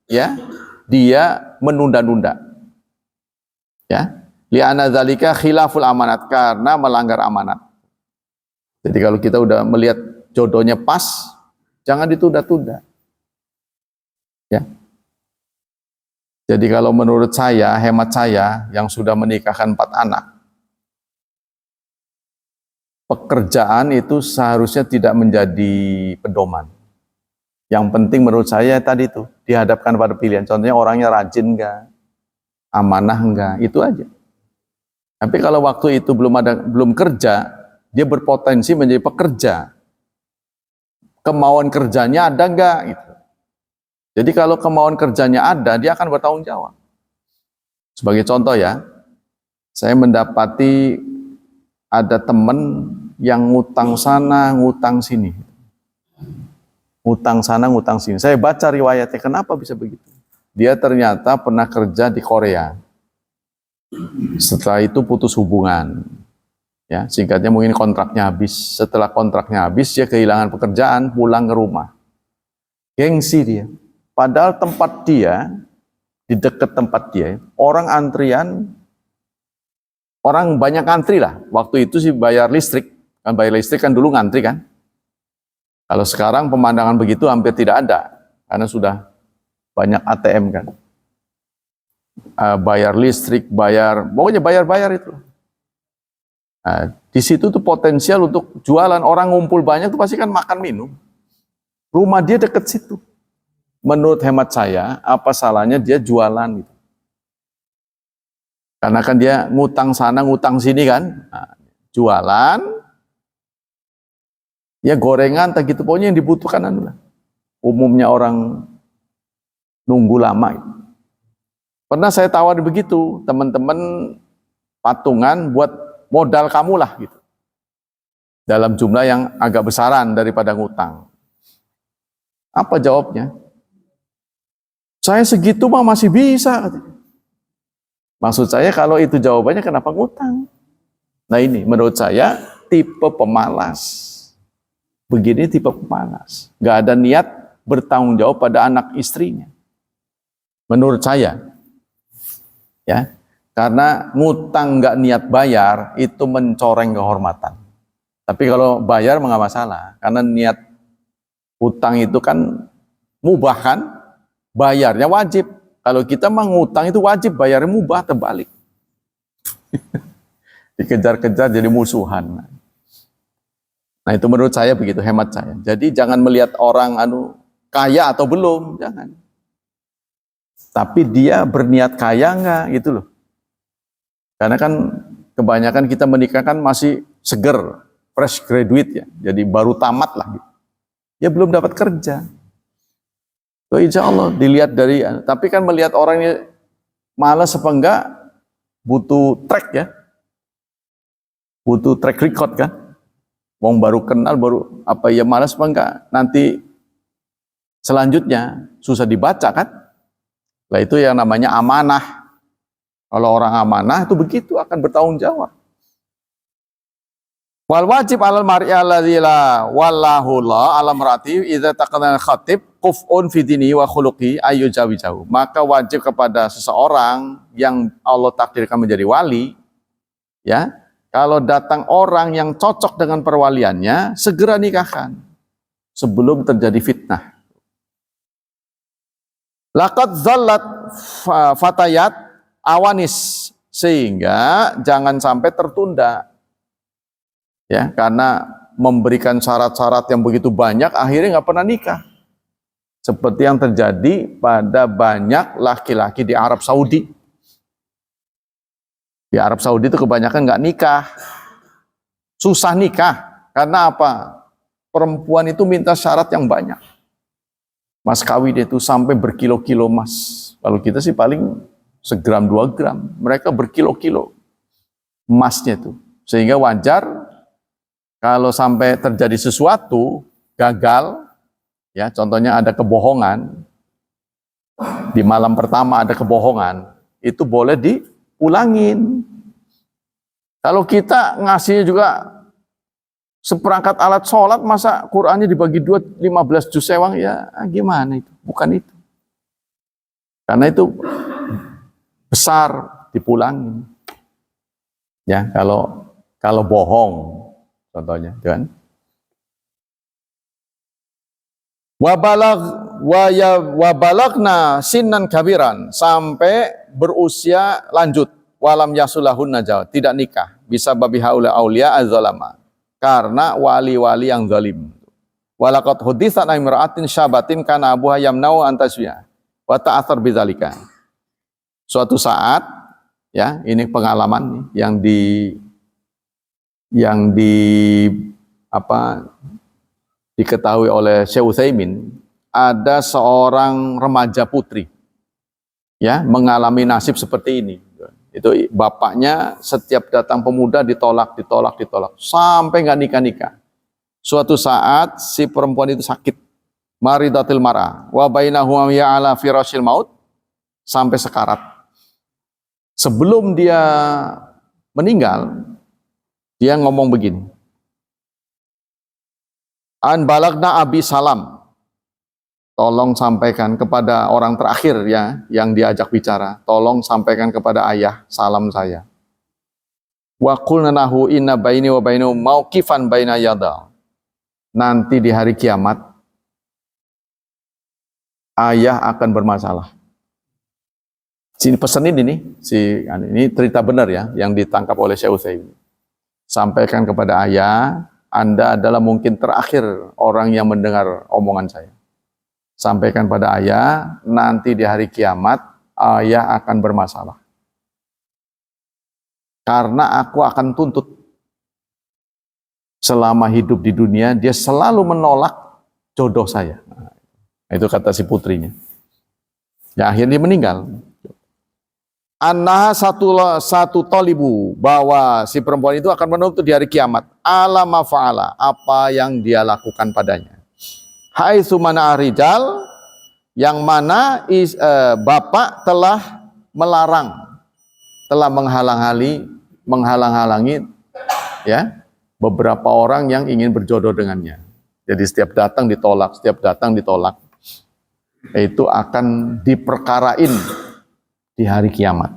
ya, dia menunda-nunda. Ya, li'anna dzalika khilaful amanat, karena melanggar amanat. Jadi kalau kita udah melihat jodohnya pas, jangan ditunda-tunda. Ya. Jadi kalau menurut saya, hemat saya yang sudah menikahkan 4 anak, pekerjaan itu seharusnya tidak menjadi pedoman. Yang penting menurut saya tadi itu dihadapkan pada pilihan. Contohnya orangnya rajin enggak, amanah enggak, itu aja. Tapi kalau waktu itu belum kerja, dia berpotensi menjadi pekerja. Kemauan kerjanya ada enggak gitu. Jadi kalau kemauan kerjanya ada, dia akan bertanggung jawab. Sebagai contoh ya, saya mendapati ada teman yang ngutang sana, ngutang sini. Ngutang sana, ngutang sini. Saya baca riwayatnya, kenapa bisa begitu? Dia ternyata pernah kerja di Korea. Setelah itu putus hubungan. Ya, singkatnya mungkin kontraknya habis. Setelah kontraknya habis, dia kehilangan pekerjaan, pulang ke rumah. Gengsi dia. Padahal tempat dia, di dekat tempat dia, orang antrian, orang banyak antri lah. Waktu itu sih bayar listrik. Kan bayar listrik kan dulu ngantri kan. Kalau sekarang pemandangan begitu hampir tidak ada. Karena sudah banyak ATM kan. Bayar listrik, pokoknya bayar itu. Nah, di situ tuh potensial untuk jualan. Orang ngumpul banyak tuh pasti kan makan minum. Rumah dia deket situ. Menurut hemat saya, apa salahnya dia jualan gitu. Karena kan dia ngutang sana, ngutang sini kan. Nah, jualan, ya gorengan, tak gitu. Pokoknya yang dibutuhkan adalah. Umumnya orang nunggu lama gitu. Pernah saya tawar begitu, teman-teman patungan buat modal kamu lah gitu. Dalam jumlah yang agak besaran daripada ngutang. Apa jawabnya? Saya segitu mah masih bisa. Maksud saya kalau itu jawabannya kenapa ngutang? Nah ini menurut saya tipe pemalas. Begini tipe pemalas. Gak ada niat bertanggung jawab pada anak istrinya. Menurut saya. Ya, karena ngutang nggak niat bayar itu mencoreng kehormatan. Tapi kalau bayar nggak masalah, karena niat utang itu kan mubah kan, bayarnya wajib. Kalau kita mah ngutang itu wajib, bayarnya mubah terbalik. Dikejar-kejar jadi musuhan. Nah itu menurut saya begitu, hemat saya. Jadi jangan melihat orang kaya atau belum, jangan. Tapi dia berniat kaya enggak gitu loh. Karena kan kebanyakan kita menikah kan masih seger, fresh graduate ya. Jadi baru tamat lah gitu. Ya belum dapat kerja. So insya Allah dilihat dari, tapi kan melihat orangnya malas apa enggak, butuh track ya. Butuh track record kan. Wong baru kenal, baru apa ya malas apa enggak. Nanti selanjutnya susah dibaca kan. Nah itu yang namanya amanah. Kalau orang amanah itu begitu akan bertanggung jawab. Wal wajib alal mar'i alladzi la wallahu la alam rati idza taqana khatib qufun fi dini wa khuluqi ayu jawijahu. Maka wajib kepada seseorang yang Allah takdirkan menjadi wali, ya, kalau datang orang yang cocok dengan perwaliannya, segera nikahkan sebelum terjadi fitnah. Laqad zallat fatayat awanis, sehingga jangan sampai tertunda. Ya, karena memberikan syarat-syarat yang begitu banyak akhirnya nggak pernah nikah. Seperti yang terjadi pada banyak laki-laki di Arab Saudi. Di Arab Saudi itu kebanyakan nggak nikah. Susah nikah. Karena apa? Perempuan itu minta syarat yang banyak. Mas kawin itu sampai berkilo-kilo mas. Kalau kita sih paling segram 2 gram. Mereka berkilo-kilo emasnya itu. Sehingga wajar kalau sampai terjadi sesuatu gagal, ya contohnya ada kebohongan. Di malam pertama ada kebohongan, itu boleh dipulangin. Kalau kita ngasihnya juga seperangkat alat sholat, masa Qur'annya dibagi 15 juz sewang, ya gimana itu? Bukan itu. Karena itu besar, dipulangin. Ya, kalau bohong, contohnya, kan? Wabalagna sinan kabiran, sampai berusia lanjut, walam yasulahun najawat, tidak nikah, bisa babi haula aulia az-zalama. Karena wali-wali yang zalim. Walaqad huditsan imra'atin syabatin kana abuha yamnau antasya wa ta'athar bidzalika. Suatu saat Ya, ini pengalaman yang diketahui oleh Syekh Utsaimin. Ada seorang remaja putri ya mengalami nasib seperti ini. Itu bapaknya setiap datang pemuda ditolak sampai nggak nikah. Suatu saat si perempuan itu sakit, maridatil mar'ah wa bainahuma ya ala firashil maut, sampai sekarat. Sebelum dia meninggal, dia ngomong begini, an balagna abi salam, tolong sampaikan kepada orang terakhir ya yang diajak bicara, tolong sampaikan kepada ayah salam saya. Wa qulna lahu inna baini wa bainahu mauqifan baina yada. Nanti di hari kiamat ayah akan bermasalah. Sini pesenin ini cerita benar ya yang ditangkap oleh Syekh Utsaimin. Sampaikan kepada ayah, Anda adalah mungkin terakhir orang yang mendengar omongan saya. Sampaikan pada ayah, nanti di hari kiamat ayah akan bermasalah. Karena aku akan tuntut. Selama hidup di dunia, dia selalu menolak jodoh saya. Nah, itu kata si putrinya. Ya akhirnya dia meninggal. Annaha satu tolibu, bahwa si perempuan itu akan menuntut di hari kiamat. Ala mafa'ala, apa yang dia lakukan padanya. Haitsu mana rijal, yang mana bapak telah melarang, telah menghalang-halangi ya beberapa orang yang ingin berjodoh dengannya. Jadi setiap datang ditolak. Itu akan diperkarain di hari kiamat.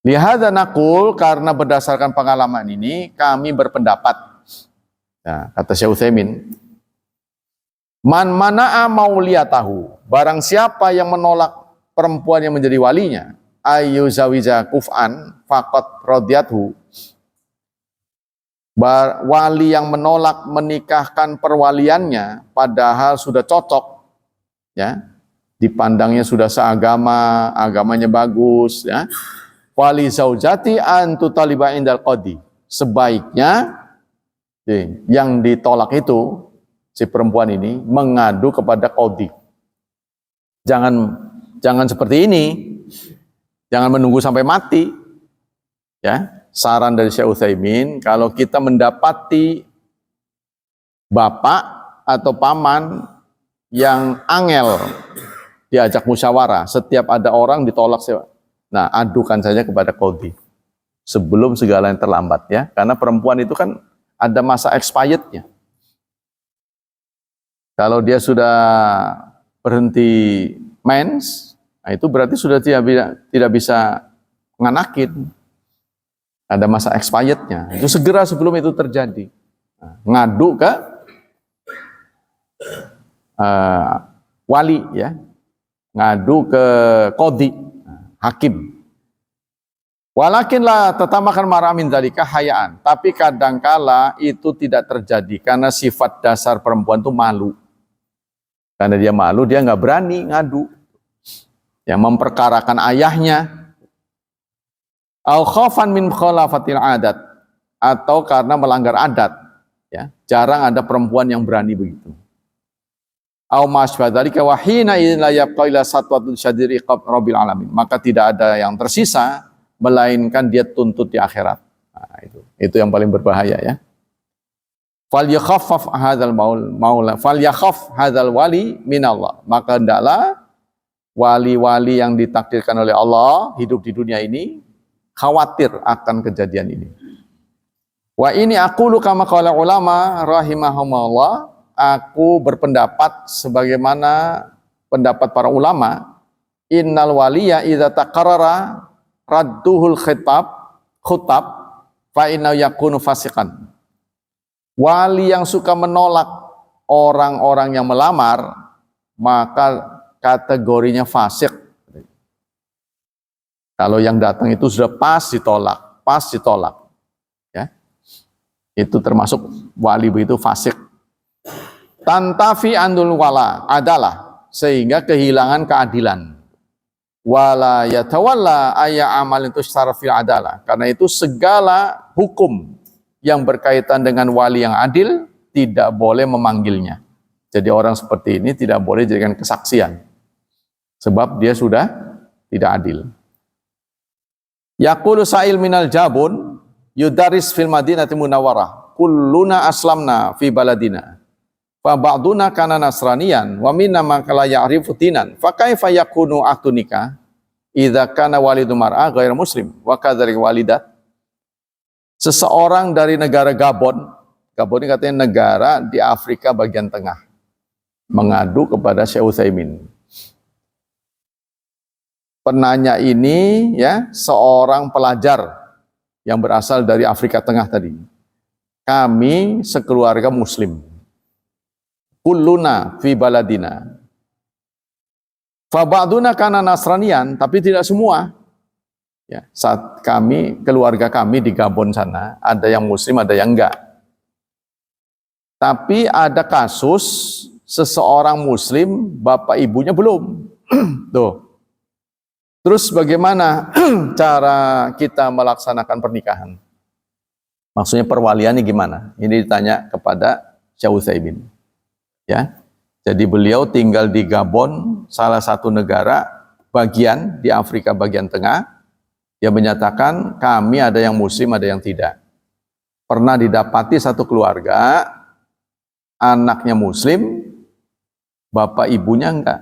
Lihada naqul, karena berdasarkan pengalaman ini kami berpendapat. Nah, kata Syekh Utsaimin, man mana'a mauliyatahu, barang siapa yang menolak perempuan yang menjadi walinya, ayu zawija kuf'an faqat radiyathu, wali yang menolak menikahkan perwaliannya padahal sudah cocok ya, dipandangnya sudah seagama, agamanya bagus ya, wali zaujati antu taliba indal qadi, sebaiknya yang ditolak itu si perempuan ini mengadu kepada qadi. Jangan seperti ini, jangan menunggu sampai mati ya. Saran dari Syekh Utsaimin, kalau kita mendapati bapak atau paman yang angel diajak musyawarah, setiap ada orang ditolak, nah adukan saja kepada qadhi sebelum segala yang terlambat ya, karena perempuan itu kan ada masa expirednya. Kalau dia sudah berhenti mens, nah itu berarti sudah tidak bisa nganakin. Ada masa expirednya. Itu segera sebelum itu terjadi. Nah, ngadu ke wali ya, ngadu ke qadhi, hakim. Walakinlah tetamakan maramin dzalika hayaan, tapi kadangkala itu tidak terjadi karena sifat dasar perempuan itu malu. Karena dia malu, dia nggak berani ngadu. Yang memperkarakan ayahnya, au khaufan min khalafatil adat, atau karena melanggar adat ya, jarang ada perempuan yang berani begitu. Au masbadzalika wa hina la yabqa ila satwatun syadiri rabbil alamin, maka tidak ada yang tersisa melainkan dia tuntut di akhirat. Nah, itu yang paling berbahaya ya. Fal yakhaffaf hadzal maula fal yakhaf hadzal wali minallah, maka hendaklah wali-wali yang ditakdirkan oleh Allah hidup di dunia ini khawatir akan kejadian ini. Wa ini aqulu kama qala ulama rahimahumullah, aku berpendapat sebagaimana pendapat para ulama, innal waliya idza taqarrara radduhul khutab fa innahu yakunu fasiqan. Wali yang suka menolak orang-orang yang melamar, maka kategorinya fasik. Kalau yang datang itu sudah pas ditolak, ya, itu termasuk wali begitu fasik. Tantafi andul wala adalah, sehingga kehilangan keadilan. wala yatawalla ayya amal itu secara fil adalah. Karena itu segala hukum yang berkaitan dengan wali yang adil tidak boleh memanggilnya. Jadi orang seperti ini tidak boleh dijadikan kesaksian. Sebab dia sudah tidak adil. Yaqulu sa'il minal jabun yudaris fil madinati munawwarah. Kulluna aslamna fi baladina. Fa ba'duna kana nasraniyan wa minna man la ya'rifu dinan. Fa kaifa yakunu aktunika idza kana walidu mar'a ghairu muslim wa kadzalik walidat. Seseorang dari negara Gabon, Gabon ini katanya negara di Afrika bagian tengah, mengadu kepada Syekh Utsaimin. Penanya ini ya seorang pelajar yang berasal dari Afrika Tengah tadi. Kami sekeluarga muslim. Kulluna fi baladina. Fa ba'duna kana nasranian, tapi tidak semua. Ya, saat kami, keluarga kami di Gabon sana, ada yang muslim, ada yang enggak. Tapi ada kasus seseorang muslim, bapak ibunya belum. Tuh. Terus bagaimana cara kita melaksanakan pernikahan? Maksudnya perwaliannya gimana? Ini ditanya kepada Syekh Utsaimin. Ya. Jadi beliau tinggal di Gabon, salah satu negara bagian di Afrika bagian tengah. Dia menyatakan kami ada yang muslim, ada yang tidak. Pernah didapati satu keluarga, anaknya muslim, bapak ibunya enggak.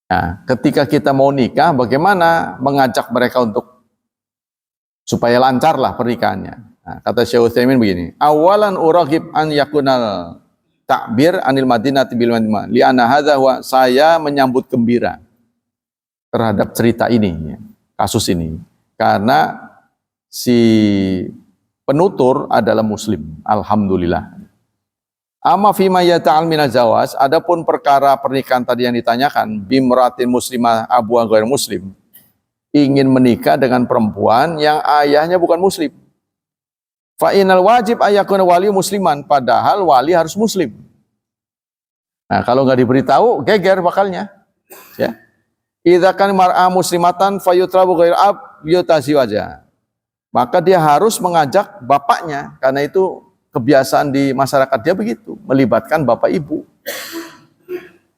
Nah, ketika kita mau nikah, bagaimana mengajak mereka untuk supaya lancarlah pernikahannya. Nah, kata Syekh Utsaimin begini, awalan uraghib an yakunal takbir anil madinati bil madinah li anna hadza wa saya menyambut gembira terhadap cerita ini ya, kasus ini karena si penutur adalah muslim, alhamdulillah. Amma fima yata'al minaz zawaj, adapun perkara pernikahan tadi yang ditanyakan, bimratin muslimah abu ghair muslim, ingin menikah dengan perempuan yang ayahnya bukan muslim. Fa inal wajib ayakuna wali musliman, padahal wali harus muslim. Nah, kalau nggak diberitahu geger bakalnya. Ya. Idza kan mar'a muslimatan fayutrabu ghair ab yutaziwaja. Maka dia harus mengajak bapaknya, karena itu kebiasaan di masyarakat dia begitu, melibatkan bapak ibu.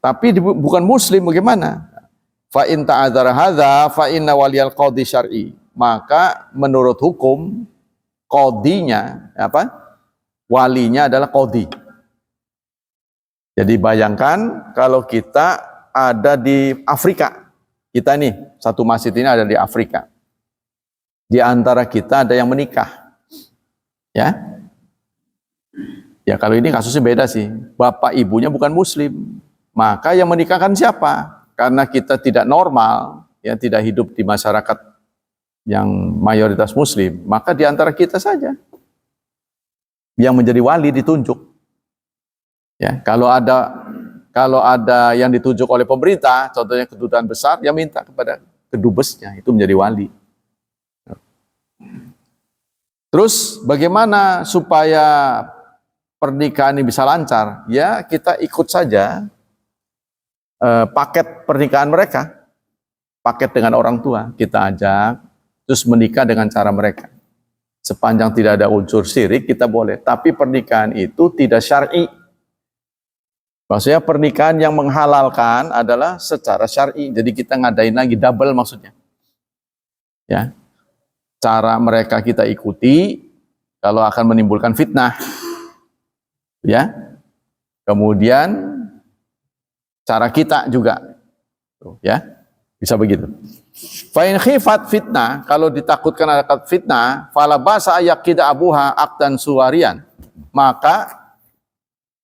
Tapi bukan muslim bagaimana? Fa in ta'adzara hadza fa inna waliyal qadhi syar'i. Maka menurut hukum qadhinya apa? Walinya adalah qadhi. Jadi bayangkan kalau kita ada di Afrika. Kita nih, satu masjid ini ada di Afrika. Di antara kita ada yang menikah. Ya. Ya kalau ini kasusnya beda sih. Bapak ibunya bukan muslim. Maka yang menikahkan siapa? Karena kita tidak normal, ya tidak hidup di masyarakat yang mayoritas muslim, maka di antara kita saja yang menjadi wali ditunjuk. Ya, kalau ada yang ditunjuk oleh pemerintah, contohnya kedutaan besar, ya minta kepada kedubesnya itu menjadi wali. Terus bagaimana supaya pernikahan ini bisa lancar? Ya kita ikut saja paket pernikahan mereka, paket dengan orang tua kita ajak, terus menikah dengan cara mereka. Sepanjang tidak ada unsur syirik kita boleh, tapi pernikahan itu tidak syar'i. Maksudnya pernikahan yang menghalalkan adalah secara syar'i. Jadi kita ngadain lagi double maksudnya. Ya. Cara mereka kita ikuti kalau akan menimbulkan fitnah. Ya. Kemudian cara kita juga. Ya. Bisa begitu. Fa in khifat fitnah, kalau ditakutkan ada fitnah, fala basa yaqida abuha aqdan suwarian. Maka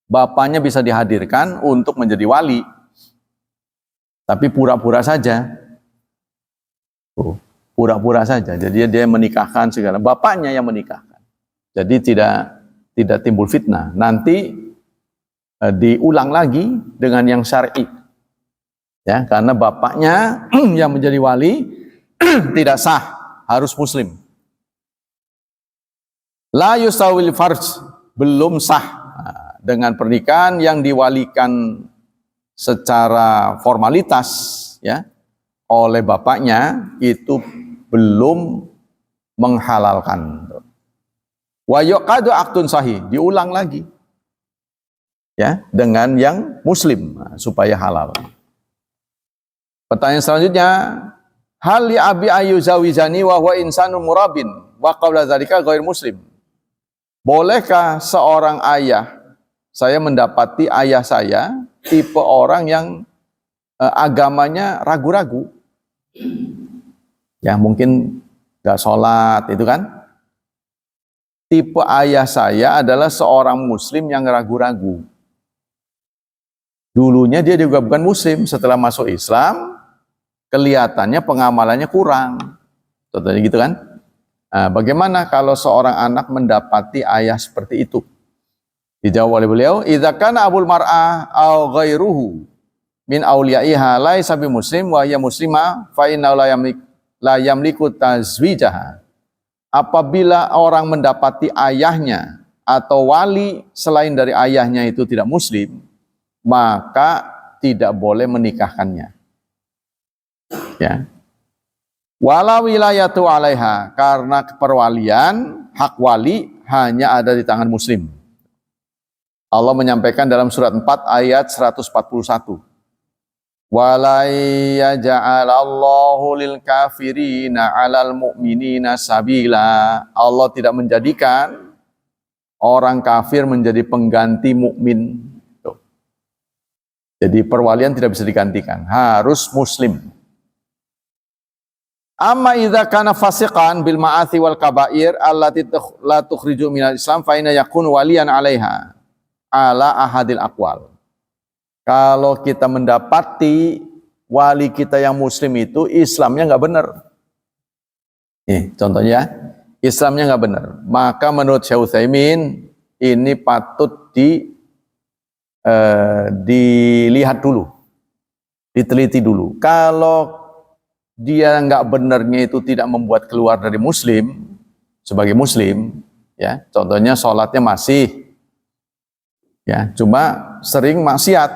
bapaknya bisa dihadirkan untuk menjadi wali. Tapi pura-pura saja. Pura-pura saja. Jadi dia menikahkan segala. Bapaknya yang menikahkan. Jadi tidak timbul fitnah. Nanti diulang lagi dengan yang syar'i. Ya, karena bapaknya yang menjadi wali tidak sah, harus muslim. La yusawil farj, belum sah. Dengan pernikahan yang diwalikan secara formalitas, ya, oleh bapaknya itu belum menghalalkan. Wa yuqadu aqdun sahih, diulang lagi. Ya, dengan yang muslim supaya halal. Pertanyaan selanjutnya, hal li abi ayyuzawizani wa huwa insanun murabin wa qabla dzalika ghair muslim. Bolehkah seorang ayah, saya mendapati ayah saya tipe orang yang agamanya ragu-ragu. Ya, mungkin enggak sholat, itu kan. Tipe ayah saya adalah seorang muslim yang ragu-ragu. Dulunya dia juga bukan muslim, setelah masuk Islam, kelihatannya pengamalannya kurang. Contohnya gitu kan. Nah, bagaimana kalau seorang anak mendapati ayah seperti itu? Dijawab oleh beliau, idza kana abul mar'ah aw ghairuhu min awliyaiha laisa bi muslim wa hiya muslimah fa inna la yamliku tazwijaha. Apabila orang mendapati ayahnya atau wali selain dari ayahnya itu tidak muslim, maka tidak boleh menikahkannya. Ya. Wala wilayatu alaiha, karena perwalian, hak wali hanya ada di tangan muslim. Allah menyampaikan dalam surat 4 ayat 141. Wala yaj'alallahu lil kafirina 'alal mu'minina sabila. Allah tidak menjadikan orang kafir menjadi pengganti mukmin. Jadi perwalian tidak bisa digantikan, harus muslim. Amma idza kana fasiqan bil ma'asi wal kaba'ir allati la tukhriju minal Islam fa inna yakun waliyan 'alaiha ala ahadil aqwal. Kalau kita mendapati wali kita yang muslim itu Islamnya nggak benar. Nih, contohnya Islamnya nggak benar. Maka menurut Syekh Utsaimin ini patut dilihat dulu, diteliti dulu. Kalau dia nggak benarnya itu tidak membuat keluar dari muslim, sebagai muslim, ya, contohnya sholatnya masih, ya, cuma sering maksiat,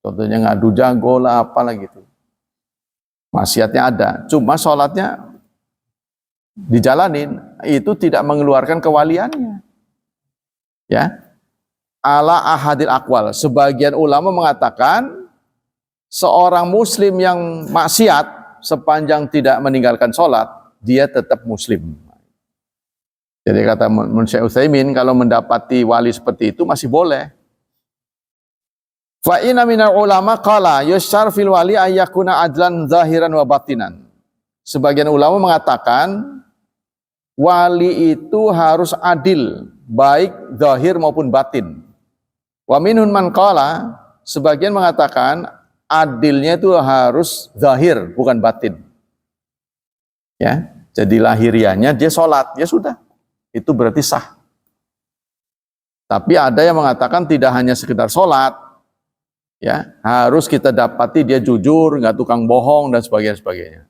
contohnya ngadu jago lah, apalah gitu, maksiatnya ada, cuma sholatnya dijalanin, itu tidak mengeluarkan kewaliannya, ya. Ala ahadil aqwal, sebagian ulama mengatakan seorang muslim yang maksiat sepanjang tidak meninggalkan sholat, dia tetap muslim. Jadi kata Syekh Utsaimin, kalau mendapati wali seperti itu masih boleh. Fa inna minal ulama qala yusyar fil wali ayyakuna adlan zahiran wa batinan. Sebagian ulama mengatakan wali itu harus adil, baik zahir maupun batin. Wa minhum man qala, sebagian mengatakan adilnya itu harus zahir, bukan batin. Ya, jadi lahiriahnya dia sholat, ya sudah, itu berarti sah. Tapi ada yang mengatakan tidak hanya sekedar sholat, ya, harus kita dapati dia jujur, nggak tukang bohong dan sebagainya.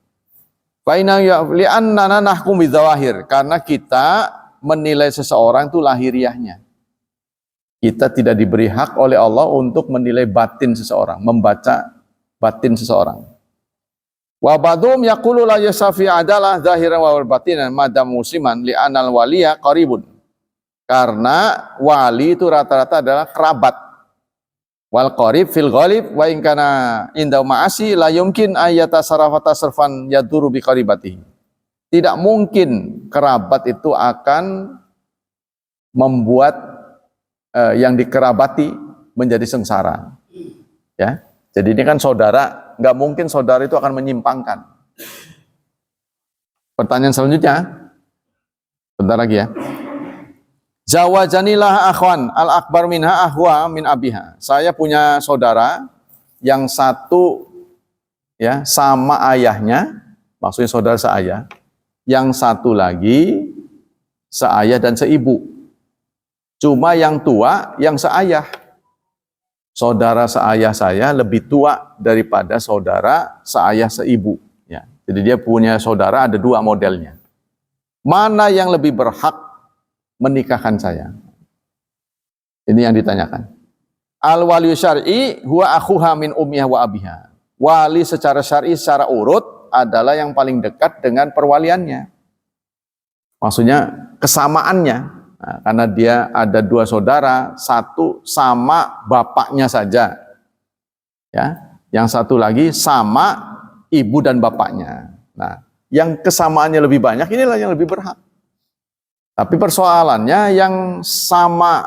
Li'annana nahkum bidzawahir, karena kita menilai seseorang itu lahiriahnya. Kita tidak diberi hak oleh Allah untuk menilai batin seseorang, membaca batin seseorang. Wa ba'dhum yaqulu la yasafi adalah zahiran wa batinan madam musliman li'anal waliya qaribun. Karena wali itu rata-rata adalah kerabat. Wal qarib fil ghalib wa in kana inda ma'asi la yumkin ayata sarafata sarfan yaduru bi qaribatihi. Tidak mungkin kerabat itu akan membuat yang dikerabati menjadi sengsara. Ya. Jadi ini kan saudara, nggak mungkin saudara itu akan menyimpangkan. Pertanyaan selanjutnya, bentar lagi ya. Zawajanilah akhwan al-akbar minha ahwa min abiha. Saya punya saudara yang satu ya sama ayahnya, maksudnya saudara seayah, yang satu lagi seayah dan seibu. Cuma yang tua yang seayah. Saudara seayah saya lebih tua daripada saudara seayah seibu. Ya. Jadi dia punya saudara ada dua modelnya. Mana yang lebih berhak menikahkan saya? Ini yang ditanyakan. Al waliyu syar'i huwa akhuha min ummiha wa abiha. wali secara syar'i, secara urut adalah yang paling dekat dengan perwaliannya. Maksudnya kesamaannya. Nah, karena dia ada dua saudara, satu sama bapaknya saja. Ya, yang satu lagi sama ibu dan bapaknya. Nah, yang kesamaannya lebih banyak inilah yang lebih berhak. Tapi persoalannya yang sama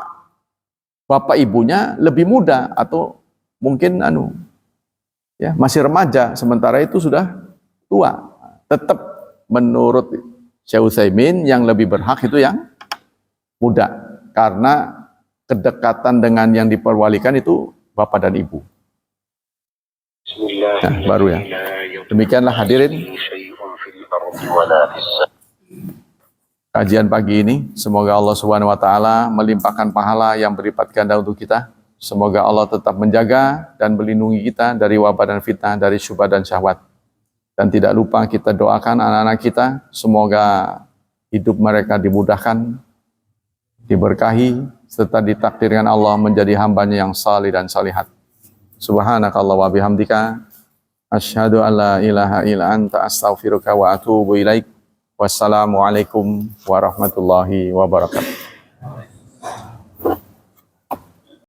bapak ibunya lebih muda atau mungkin ya masih remaja, sementara itu sudah tua. Tetap menurut Syekh Utsaimin yang lebih berhak itu yang muda, karena kedekatan dengan yang diperwalikan itu bapak dan ibu. Nah, baru ya. Demikianlah hadirin kajian pagi ini. Semoga Allah Subhanahu wa taala melimpahkan pahala yang berlipat ganda untuk kita. Semoga Allah tetap menjaga dan melindungi kita dari wabah dan fitnah, dari syubhat dan syahwat. Dan tidak lupa kita doakan anak-anak kita, semoga hidup mereka dimudahkan, diberkahi, serta ditakdirkan Allah menjadi hambanya yang salih dan salihat. Subhanakallah wa bihamdika, asyhadu an la ilaha illa anta astaghfiruka wa atubu ilaik. Wassalamualaikum warahmatullahi wabarakatuh.